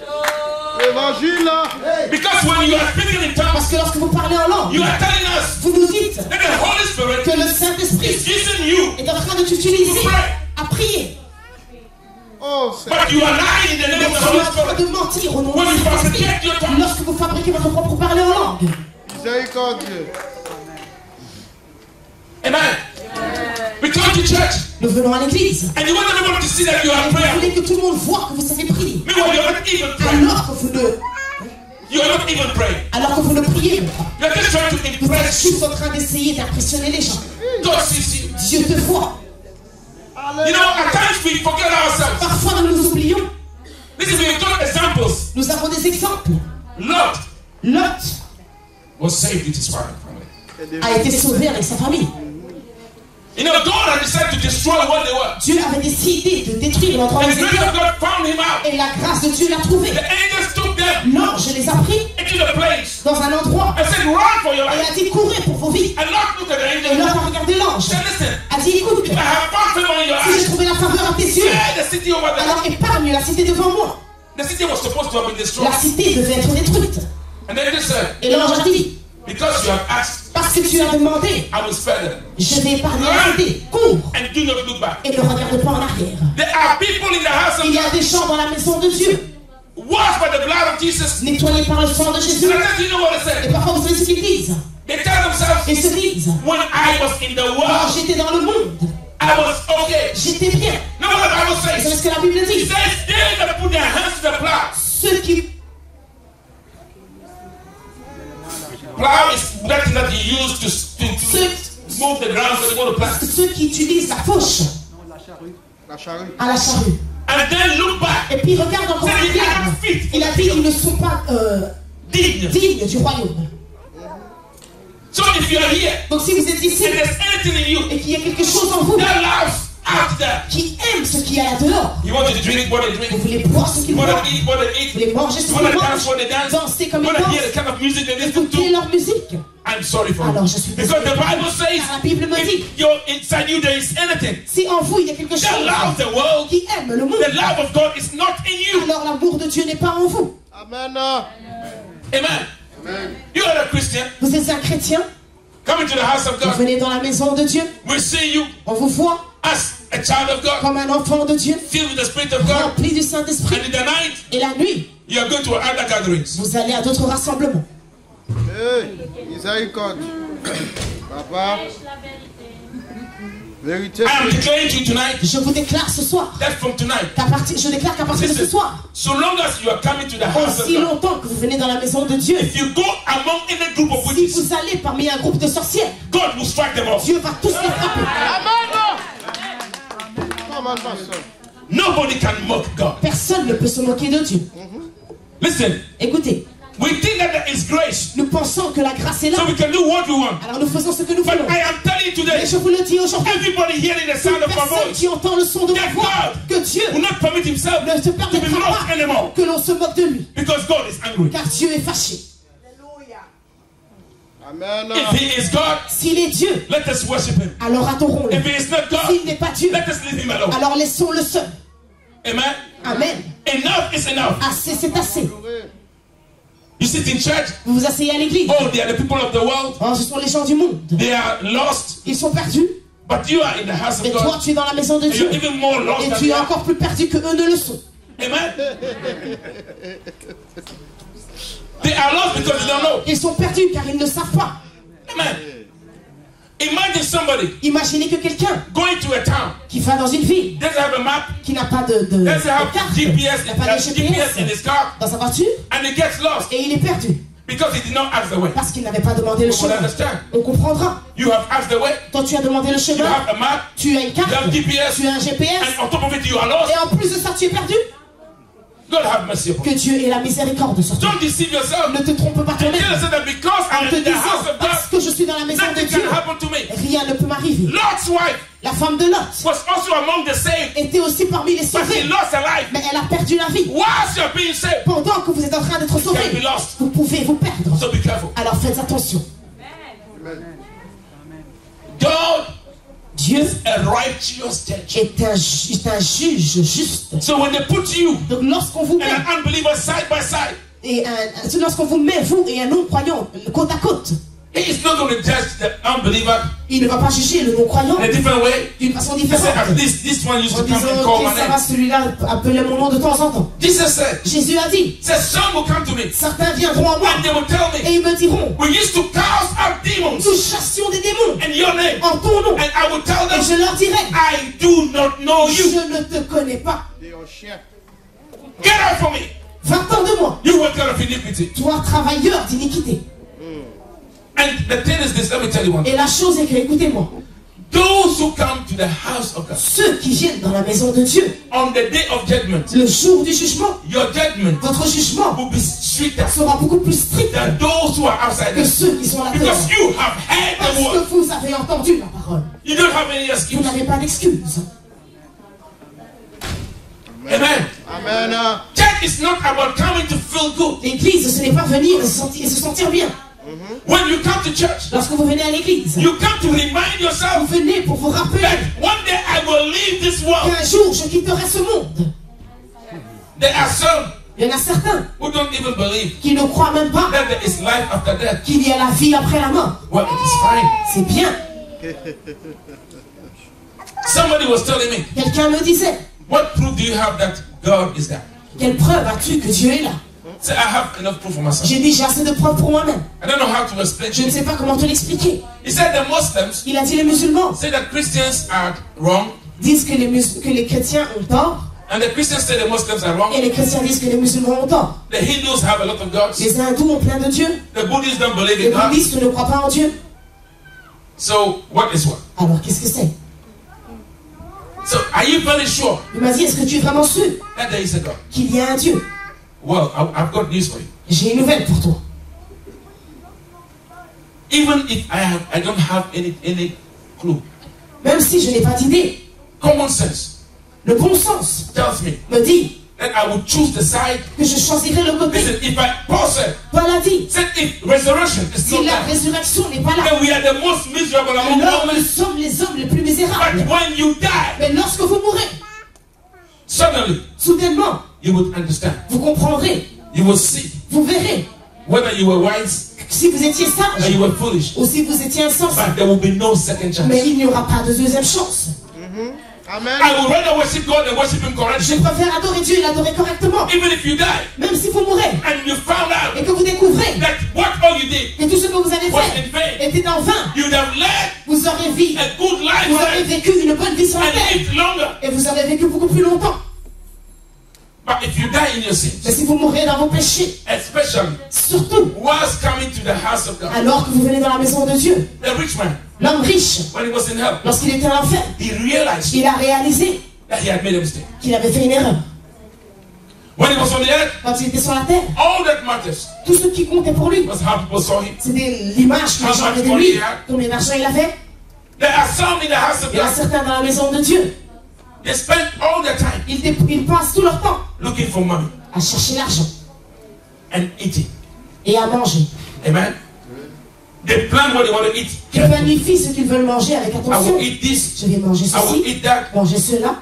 L'évangile là. Because when you are speaking in tongues, Parce que lorsque vous parlez en langue, you are telling us vous nous dites that the Holy Spirit que le Saint-Esprit is using you, est en train de t'utiliser à prier. Oh, c'est but you are lying in the Mais name of the tu es Holy en train Spirit. de mentir au nom When du you Saint-Esprit. fabricate your tongue, Lorsque vous fabriquez votre propre parler en langue. miséricorde. amen. We come to church Nous venons à l'église. and you want everyone to see that you Et are vous praying. voulez que tout le monde voit que vous savez prier. Meanwhile, you're not even praying. Alors que vous ne, alors que vous ne priez pas. You're just trying to Vous êtes impress. juste en train d'essayer d'impressionner les gens. God sees you. Dieu te voit. You know, at times we forget ourselves. Parfois nous nous oublions. Listen, we've got examples. Nous avons des exemples. Lot Lot was saved with his family. a été sauvé avec sa famille. You know, God had decided to destroy what they were. Dieu avait décidé de détruire l'endroit où And ils the grace étaient. of God found him out. Et la grâce de Dieu l'a trouvé. The angels took them L'ange les a pris into the place dans un endroit and said, run for your et life. a dit courez pour vos vies. And Lot looked at the Et angel Lot and a regardé l'ange. said, listen, A dit écoute, I have found favor in your si j'ai eyes. trouvé la faveur à tes yeux, Share the city over there. alors épargne la cité devant moi. The city was supposed to have been destroyed. La cité devait être détruite. And then they said, Et l'ange a dit, because you have asked, parce que tu as demandé, I will spare them. je vais épargner la cité. Cours And do not look back. et ne regarde pas en arrière. There are people in the house of Il y a God, des gens dans la maison de Dieu, washed by the blood of Jesus. nettoyés par le sang de Jésus. Sometimes you know what they Et say. parfois vous savez ce qu'ils disent. They tell themselves, Ils se disent, when I was in the quand world, j'étais dans le monde, I was okay. j'étais bien. Know what the Bible Vous savez says? ce que la Bible It dit? says they that put their hands to the plow. Ceux qui, Plow is that thing that you use to move the ground so they go to plant. ceux qui utilisent la fauche La charrue. à la charrue. And then look back. Et puis regarde encore Say, plus they are clair. not fit. Il a dit ils ne sont pas Digne. dignes du royaume. So if you are here Donc si vous êtes ici and there's anything in you et qu'il y a quelque chose en vous that loves out there, qui aime ce qu'il y a là dehors, you want to drink what they vous drink, voulez boire ce qu'ils you want boivent, to eat what they vous eat, voulez manger ce you qu'ils want to dance mangent, what they dance, danser comme you ils want to hear dansent, the kind of music they listen écouter to. leur musique. I'm sorry for Alors you. je suis Because the Bible says car la Bible me dit, if you're inside you there is anything si en vous il y a quelque that chose loves the world, qui aime le monde, the love of God is not in you. alors l'amour de Dieu n'est pas en vous. Amen. Amen. You are a Christian Vous êtes un chrétien, coming to the house of vous God. venez dans la maison de Dieu, We see you on vous voit as a child of God, comme un enfant de Dieu, filled with the Spirit of God. rempli du Saint-Esprit. And in the night, Et la nuit, you are going to other gatherings. vous allez à d'autres rassemblements. Hey, miséricorde. Papa. Vérité. I am declaring to you tonight Je vous déclare ce soir, that from tonight, je déclare qu'à partir de ce soir, so long as you are coming to the house of aussi God, longtemps que vous venez dans la maison de Dieu, if you go among any group of si witches, vous allez parmi un groupe de sorcières, God will strike them off. Dieu va tous les frapper. Comment pasteur? Nobody can mock God. Personne ne peut se moquer de Dieu. Listen, Écoutez, we think that there is grace, nous pensons que la grâce est là. so we can do what we want. Alors nous faisons ce que nous But voulons. I am telling you today, Mais je vous le dis aujourd'hui, everybody hearing the sound of my personne voice qui entend le son de ma that voix, God que Dieu will not permit himself ne se to be permettra mocked pas anymore, que l'on se moque de lui. because God is angry. Car Dieu est fâché. Amen. If he is God, S'il est Dieu, let us worship him. alors adorons-le. If he is not God, S'il n'est pas Dieu, let us leave him alone. alors laissons-le seul. Amen. Amen. Enough is enough. Assez, c'est assez. You sit in church, Vous vous asseyez à l'église. oh, they are the people of the world, Oh, ce sont les gens du monde. they are lost, Ils sont perdus. but you are in the house Mais of toi, God, tu es dans la maison de and Dieu. you're even more lost Et than tu they es are. encore plus perdu que eux ne le sont. Amen. They are lost because they don't know. Ils sont perdus car ils ne savent pas. Amen. Imagine somebody Imaginez que quelqu'un going to a town, qui va dans une ville, doesn't have a map, qui n'a pas de doesn't have carte, GPS, n'a pas de GPS in his car, dans sa voiture, and he gets lost et il est perdu because he did not ask the way. parce qu'il n'avait pas demandé le You will chemin. understand. On comprendra. You have asked the way, Toi, tu as demandé le you chemin, have a map, tu as une you have carte, GPS, tu as un GPS, and on top of it you are lost. et en plus de ça, tu es perdu. God have mercy upon Que you. Dieu ait la miséricorde sur toi. Don't deceive yourself. Ne te trompe pas Tell toi-même yourself that because en I te am in the house disant of God, parce que je suis dans la maison de nothing Dieu, can happen to me. rien ne peut m'arriver. Lot's wife La femme de Lot was also among the saved, était aussi parmi les but she sauvés, lost her life. mais elle a perdu la vie. Whilst you're being saved, Pendant que vous êtes en train d'être you can be sauvés, lost. vous pouvez vous perdre. So be careful. Alors faites attention. God Dieu is a righteous judge. est un juge juste. So when they put you Donc lorsqu'on vous and met an unbeliever side by side, et lorsqu'on vous met vous et un non-croyant côte à côte, he is not going to judge the unbeliever il ne va pas juger le non-croyant in a different way. d'une façon He said, différente. at least this one used En to come disant, and call ok, my ça va, name. celui-là, appelez mon nom de temps en temps. Jesus said, Jésus a dit, some will come to me certains viendront à moi and they will tell me, et ils me diront, we used to cast out demons nous chassions des démons in your name. en ton nom. And I will tell Et them, je leur dirai, I do not know you. je ne te connais pas. T'es un chien. Get out from me. Va-t'en de moi, You worker of iniquity. toi travailleur d'iniquité. And the thing is this, let me tell you one thing. Et la chose est que, écoutez-moi, Those who come to the house of God ceux qui viennent dans la maison de Dieu, on the day of judgment, le jour du jugement, your judgment votre jugement will be stricter sera beaucoup plus strict than those who are outside que us. ceux qui sont à l'intérieur. Because you have heard Parce the word. que vous avez entendu la parole. You don't have any Vous excuse. n'avez pas d'excuse. Amen. Amen. Church is not about coming to feel good. L'église, ce n'est pas venir et se sentir bien. When you come to church, Lorsque vous venez à l'église, you come to remind vous yourself venez pour vous rappeler that one day I will leave this world. qu'un jour je quitterai ce monde. There are some Il y en a certains who don't even believe qui ne croient même pas that there is life after death. qu'il y a la vie après la mort. Well, it is fine. C'est bien. Somebody was telling me, Quelqu'un me disait, what proof do you have that God is there? quelle preuve as-tu que Dieu est là? Say, I have enough proof for myself. J'ai dit, j'ai assez de preuves pour moi-même. I don't know how to explain. Je ne sais pas comment te l'expliquer. He said the Muslims Il a dit, les musulmans say that Christians are wrong, disent que les chrétiens ont tort, and the Christians say the Muslims are wrong. et les chrétiens disent que les musulmans ont tort. The Hindus have a lot of gods. Les hindous ont plein de dieux, The Buddhists don't believe les in God. bouddhistes ne croient pas en Dieu. So what is what? Alors qu'est-ce que c'est? So are you very sure Il m'a dit, est-ce que tu es vraiment sûr that there is a God? qu'il y a un Dieu? Well, I've got news for you. J'ai une nouvelle pour toi. Even if I don't have any clue, Même si je n'ai pas d'idée, common sense le bon sens tells me me dit that I will choose the side. que je choisirai le côté. Listen, if Paul said Paul a dit, if resurrection is si not la there, résurrection n'est pas là, then we are the most miserable among alors all nous men. sommes les hommes les plus But misérables. when you die, Mais lorsque vous mourrez, suddenly soudainement, you would understand. vous comprendrez, You will see vous verrez whether you were wise si vous étiez or sage you were foolish. ou si vous étiez insensé. But there will be no second chance. Mais il n'y aura pas de deuxième chance. Amen. I would rather worship God than worship Him Je correctly. préfère adorer Dieu et l'adorer correctement. Even if you die Même si vous mourrez and you found out et que vous découvrez that what all you did que tout ce que vous avez was fait in vain, était en vain, you'd have led vous aurez vécu, a good life vous aurez vécu une bonne vie sur la and terre lived longer. et vous aurez vécu beaucoup plus longtemps. But if you die in your Mais sins, si vous mourrez dans vos péchés, especially surtout whilst coming to the house of God, alors que vous venez dans la maison de Dieu, the rich man, l'homme riche, when he was in hell, lorsqu'il était en enfer, he realized il a réalisé that he had made a mistake. qu'il avait fait une erreur. When he was on the earth, Quand il était sur la terre, all that matters tout ce qui comptait pour lui, was how people saw him. c'était l'image que les gens avaient de lui. Combien d'argent il avait? There are some in the house of Il y en a God. certains dans la maison de Dieu. They spend all their time Ils passent tout leur temps looking for money à chercher l'argent and eating. et à manger. Amen. They plan what they want to eat. Ils planifient ce qu'ils veulent manger avec I attention. will eat this. Je vais manger I will ceci, eat that. manger cela.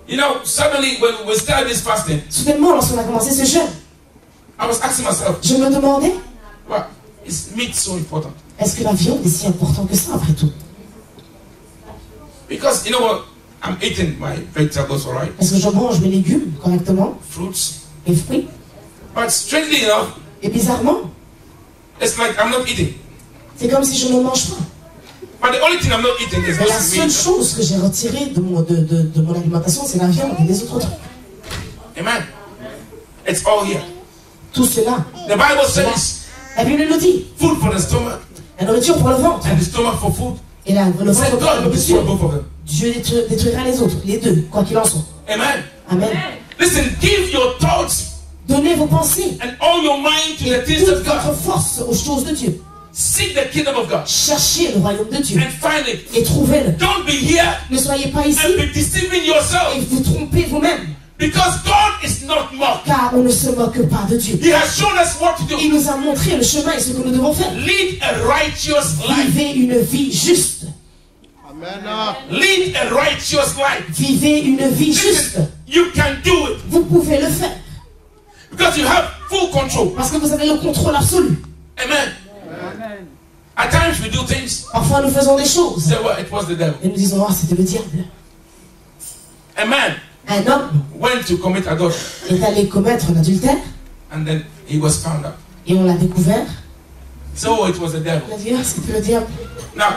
You know, suddenly when we started this fasting, Soudainement, lorsqu'on a commencé ce jeûne, I was asking myself, je me demandais, well, is meat so important? est-ce que la viande est si importante que ça après tout? Because you know what? I'm eating my vegetables, all right? Est-ce que je mange mes légumes correctement, Fruits. mes fruits? But strangely enough, Et bizarrement, it's like I'm not eating. c'est comme si je ne mange pas. But the only thing I'm not eating is Mais la this seule meat. chose que j'ai retirée de mon alimentation, c'est la viande et les autres trucs. Amen. It's all here. Tout cela. The Bible says La Bible nous dit, food for the stomach la nourriture pour le ventre and the stomach for food. et le ventre Say pour la God will destroy nourriture. both of them. Dieu détruira les autres, les deux, quoi qu'il en soit. Amen. Amen. Listen, give your thoughts Donnez vos pensées and all your mind to et the things toute of God. votre force aux choses de Dieu. Seek the kingdom of God Cherchez le royaume de Dieu and find it. et trouvez-le. Don't be here Ne soyez pas ici and be deceiving et yourself vous trompez vous-même, because God is not mocked. car on ne se moque pas de Dieu. He has shown us what to do. Il nous a montré le chemin et ce que nous devons faire. Lead a righteous life. Vivez une vie juste. Amen. Lead a righteous life. Vivez une vie juste. Listen, you can do it Vous pouvez le faire because you have full control. parce que vous avez le contrôle absolu. Amen. At times we do things, Parfois nous faisons des choses say, well, it was the devil. et nous disons, ah, c'était le diable. A man Un homme went to commit adultery est allé commettre l'adultère and then he was found out. et on l'a découvert. So it was the devil. On a dit, ah, c'était le diable. Now,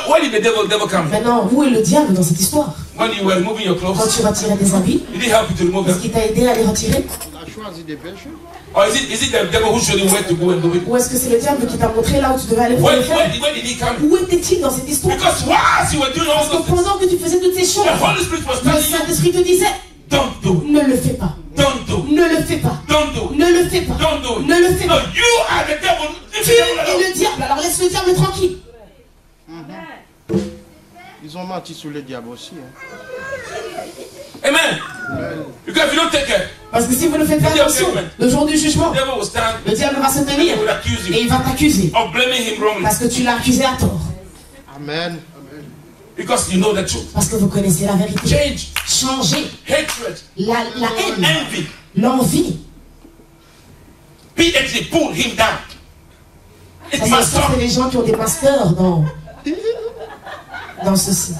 where did the devil come from? Maintenant, où est le diable dans cette histoire? When you were removing your Quand clothes, tu retirais des habits, did he help you to remove est-ce them? qu'il t'a aidé à les retirer? Il a choisi des péchés. Or is it the devil who showed you where to go and do it? Ou est-ce que c'est le diable qui t'a montré là où tu devais aller pour le faire? Where did he come? Où était-il dans cette histoire? Because whilst you were doing all Parce que those things, pendant que tu faisais toutes ces choses, the Holy Spirit was le telling you, Saint-Esprit te disait, don't do it. ne le fais pas. Don't do it. Ne le fais pas. Don't do it. Ne le fais pas. Don't do it. Ne le fais No, pas. you are the devil. Leave Tu the devil alone. es le diable, alors laisse le diable tranquille. Ils ont menti sur le diable aussi. Amen. Because if you don't take care, Parce que si vous ne faites pas attention, le jour du jugement, the devil will stand le diable va se and tenir he will accuse et you il va t'accuser of blaming him wrongly parce que tu l'as accusé à tort. Amen. because you know the truth. Parce que vous connaissez la vérité. Change, Changez hatred, la haine, envy, l'envie. PhD, pull him down. It Ça, must c'est stop. les gens qui ont des masters dans ceci.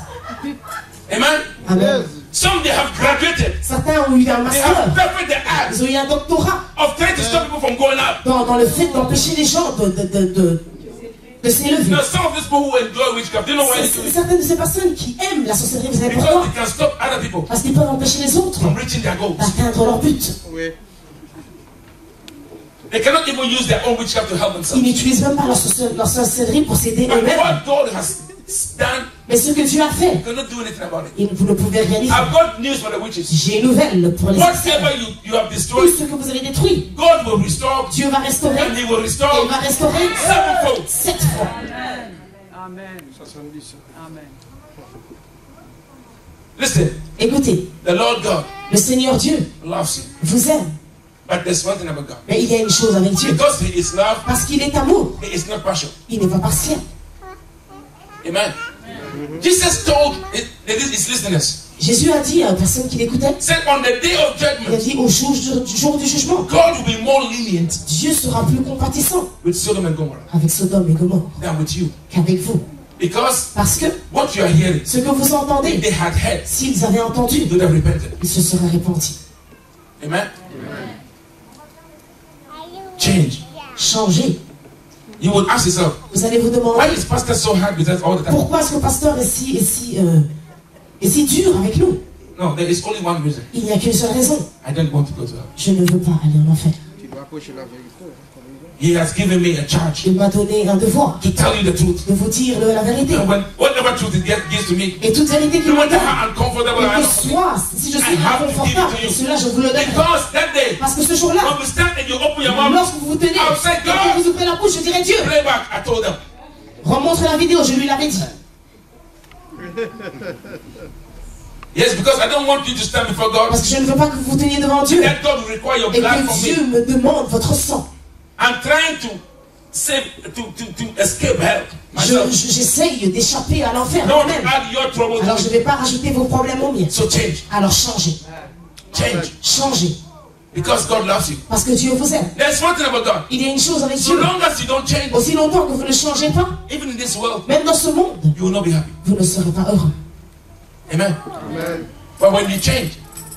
Amen. Amen. Some they have graduated. Certains ont eu un They master. have perfected their act Ils ont eu un doctorat of trying to stop people from going up. dans le fait d'empêcher les gens de s'élever. Now, some of these people who enjoy witchcraft, they know why they do it. Certaines de ces personnes qui aiment la sorcellerie, vous savez Because pourquoi? they can stop other people Parce qu'ils peuvent empêcher les autres from reaching their goals. d'atteindre leur but. Oui. They cannot even use their own witchcraft to help Ils themselves. n'utilisent même pas leur sorcellerie pour s'aider But eux-mêmes. what God has done, Mais ce que Dieu a fait, you cannot do anything about it. vous ne pouvez rien y I've faire. got news for the witches. J'ai une nouvelle pour les sorcières. Whatever you have Tout destroyed, ce que vous avez détruit, God will restore Dieu va restaurer. and He will Et il restore va restaurer sevenfold. 7 fois. Amen. 70. Amen. Listen, Écoutez, the Lord God le Seigneur Dieu loves you. vous aime. But there's one thing about God. Mais il y a une chose avec Dieu. Because He is love, Parce qu'il est amour. He is not partial. Il n'est pas partiel. Amen. Jesus told his listeners, Jésus a dit à une personne qui l'écoutait, said on the day of il a judgment, dit au jour du jugement, God will be more lenient Dieu sera plus compatissant with Sodom and Gomorrah avec Sodome et Gomorrhe than with you. qu'avec vous. Because Parce que what you are hearing, ce que vous entendez, if they had heard, s'ils avaient entendu, they would have repented. ils se seraient répandus. Amen. Change. Changez. You will ask yourself, Vous allez vous why demander, is pastor so hard with us all the time? pourquoi est-ce que le pasteur est si dur avec nous? No, there is only one reason. Il n'y a qu'une seule raison. I don't want to go to hell. Je ne veux pas aller en enfer. dois approcher la vérité. He has given me a charge Il m'a donné un devoir to tell you the truth. de vous dire la vérité. And whatever truth it gives to me, Et toute vérité qu'il no me matter donne, how uncomfortable I et que am, soit, si je suis I have to give it inconfortable, to you. cela je vous le donne. Because that day, Parce que ce jour-là, when we stand and you open your mouth, lorsque vous vous tenez, I'll say, et que vous ouvrez la bouche, je dirai Dieu, play back, I told them. remontre la vidéo, je lui l'avais dit. Yes, because I don't want you to stand before God. Parce que je ne veux pas que vous vous teniez devant Dieu That God will require your et blood que from Dieu me. me demande votre sang. I'm trying to save, to escape hell myself. J'essaye d'échapper à l'enfer Don't moi-même. add your trouble Alors to je it. ne vais pas rajouter vos problèmes aux miens. So change. Alors changez, Change. changez. Because God loves you. Parce que Dieu vous aime. There's one thing about God. Il y a une chose avec So Dieu. long as you don't change, Aussi longtemps que vous ne changez pas, even in this world, même dans ce monde, you will not be happy. vous ne serez pas heureux. Amen. Amen. But when you change,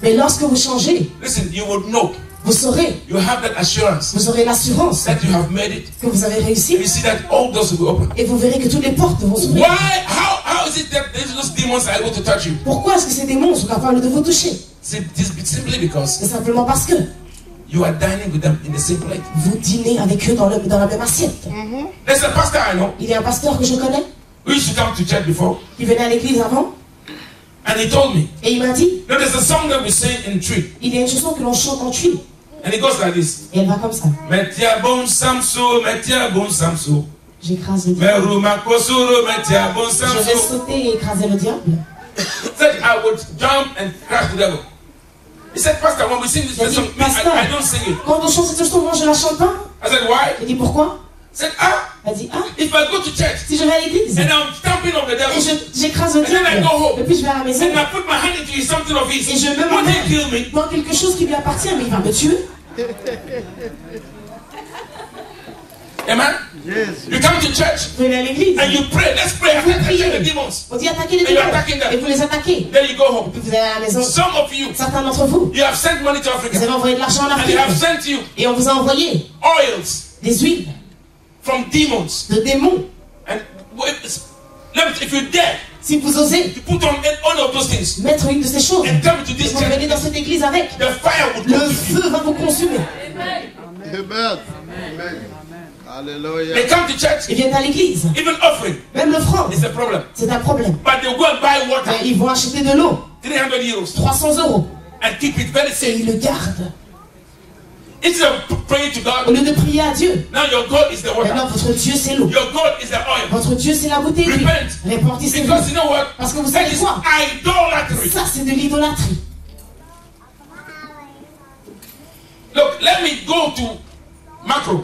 Mais lorsque vous changez, listen, you will know. vous saurez, You have that assurance vous aurez l'assurance that you have made it. que vous avez réussi. You see that all doors will be open. Et vous verrez que toutes les portes vont s'ouvrir. Why? How is it that those demons are able to touch you? Pourquoi est-ce que ces démons sont capables de vous toucher? Simply because C'est simplement parce que you are dining with them in the same plate. vous dînez avec eux dans la même assiette. There's a pastor I know. Il y a un pasteur que je connais, We used to come to church before, qui venait à l'église avant, and he told me, et il m'a dit, no, there's a song that we sing in tree, il y a une chanson que l'on chante en tuile. and it goes like this. Et elle va comme ça. Metia bon samso, metia bon samso. J'écrase le diable. Meru makosuro, metia bon Je vais samso. sauter et écraser le diable. Said I would jump and crush the devil. He said, Pastor, when we sing this Il a dit, song, pasteur, I don't sing it. quand on chante cette chanson, moi je la chante pas. I said, why? Il dit pourquoi? He said, ah, Elle dit, ah, if I go to church si je vais à l'église, and I'm stamping of the et devil, j'écrase le And then I diable, go home. et puis je vais à la maison, and I put my hand into something of his, et je me won't he mets kill me? dans quelque chose qui lui appartient, mais il va me tuer. Amen? Yes. You come to church Vous venez à l'église, and you pray. Let's pray. Vous Attack the priez. demons. on dit attaquez les And you're démons, attacking them. et vous les attaquez. Then you go home. Puis vous allez à la maison. Some of you, Certains d'entre vous, you have sent money to vous Africa, avez envoyé de l'argent en and they Afrique, have sent you et on vous a envoyé oils des huiles from demons. de démons. And if you're dead, Si vous osez you put on all of those things mettre une de ces choses, and come to et this vous venez dans church. cette église avec, The fire would le consume you. feu va vous consumer. Amen. Amen. Hallelujah. They come to church, Ils viennent à l'église, even offering même l'offrande, is a problem. c'est un problème. But they'll go and buy water, Ils vont acheter de l'eau, 300 euros, 300 €, and keep it very et safe. ils le gardent. Instead of praying to Au God, lieu de prier à Dieu, now your God is the maintenant water. votre Dieu c'est l'eau. Your God is the oil. Votre Dieu c'est la bouteille d'huile. Repent. Répentissez-vous. Because you know what? Parce que vous That savez is quoi? idolatry. Ça c'est de l'idolâtrie. Look, let me go to Macro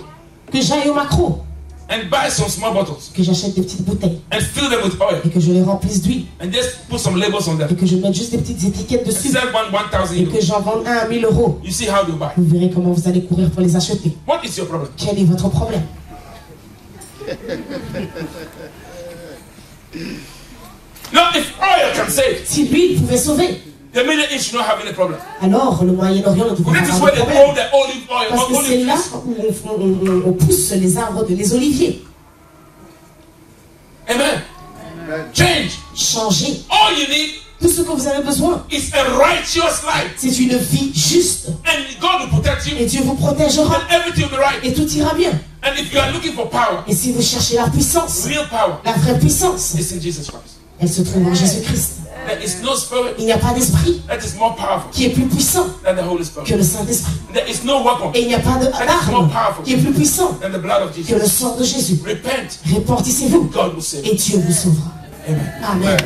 Que j'aille au macro, and buy some small bottles que j'achète des petites bouteilles, and fill them with oil et que je les remplisse d'huile, and just put some labels on et them. que je mette juste des petites étiquettes dessus, Sell one 1,000 et euros. que j'en vende un à 1000 €. You see how you buy. Vous verrez comment vous allez courir pour les acheter. What is your problem? Quel est votre problème? Now, if oil can save, Si l'huile pouvait sauver, the Middle East should not have any problem. alors le Moyen-Orient ne devrait That pas is avoir where de they problème. grow the olive oil, Parce que c'est olive là trees. où on pousse les arbres, les oliviers. Amen. Change. Changez. All you need Tout ce que vous avez besoin, is a righteous life, c'est une vie juste. and God will protect you, Et Dieu vous protégera. and everything will be right. Et tout ira bien. And if you are looking for power, Et si vous cherchez la puissance, real power, la vraie puissance, it's in Jesus Christ. elle se trouve en Jésus-Christ. There is no spirit Il n'y a pas d'esprit that is more powerful qui est plus puissant than the Holy Spirit. que le Saint-Esprit. There is no weapon Et il n'y a pas d'arme qui est plus puissant than the blood of que le Jesus. sang de Jésus. Repent, Répentissez-vous God will save you. et Dieu vous sauvera. Amen. Amen.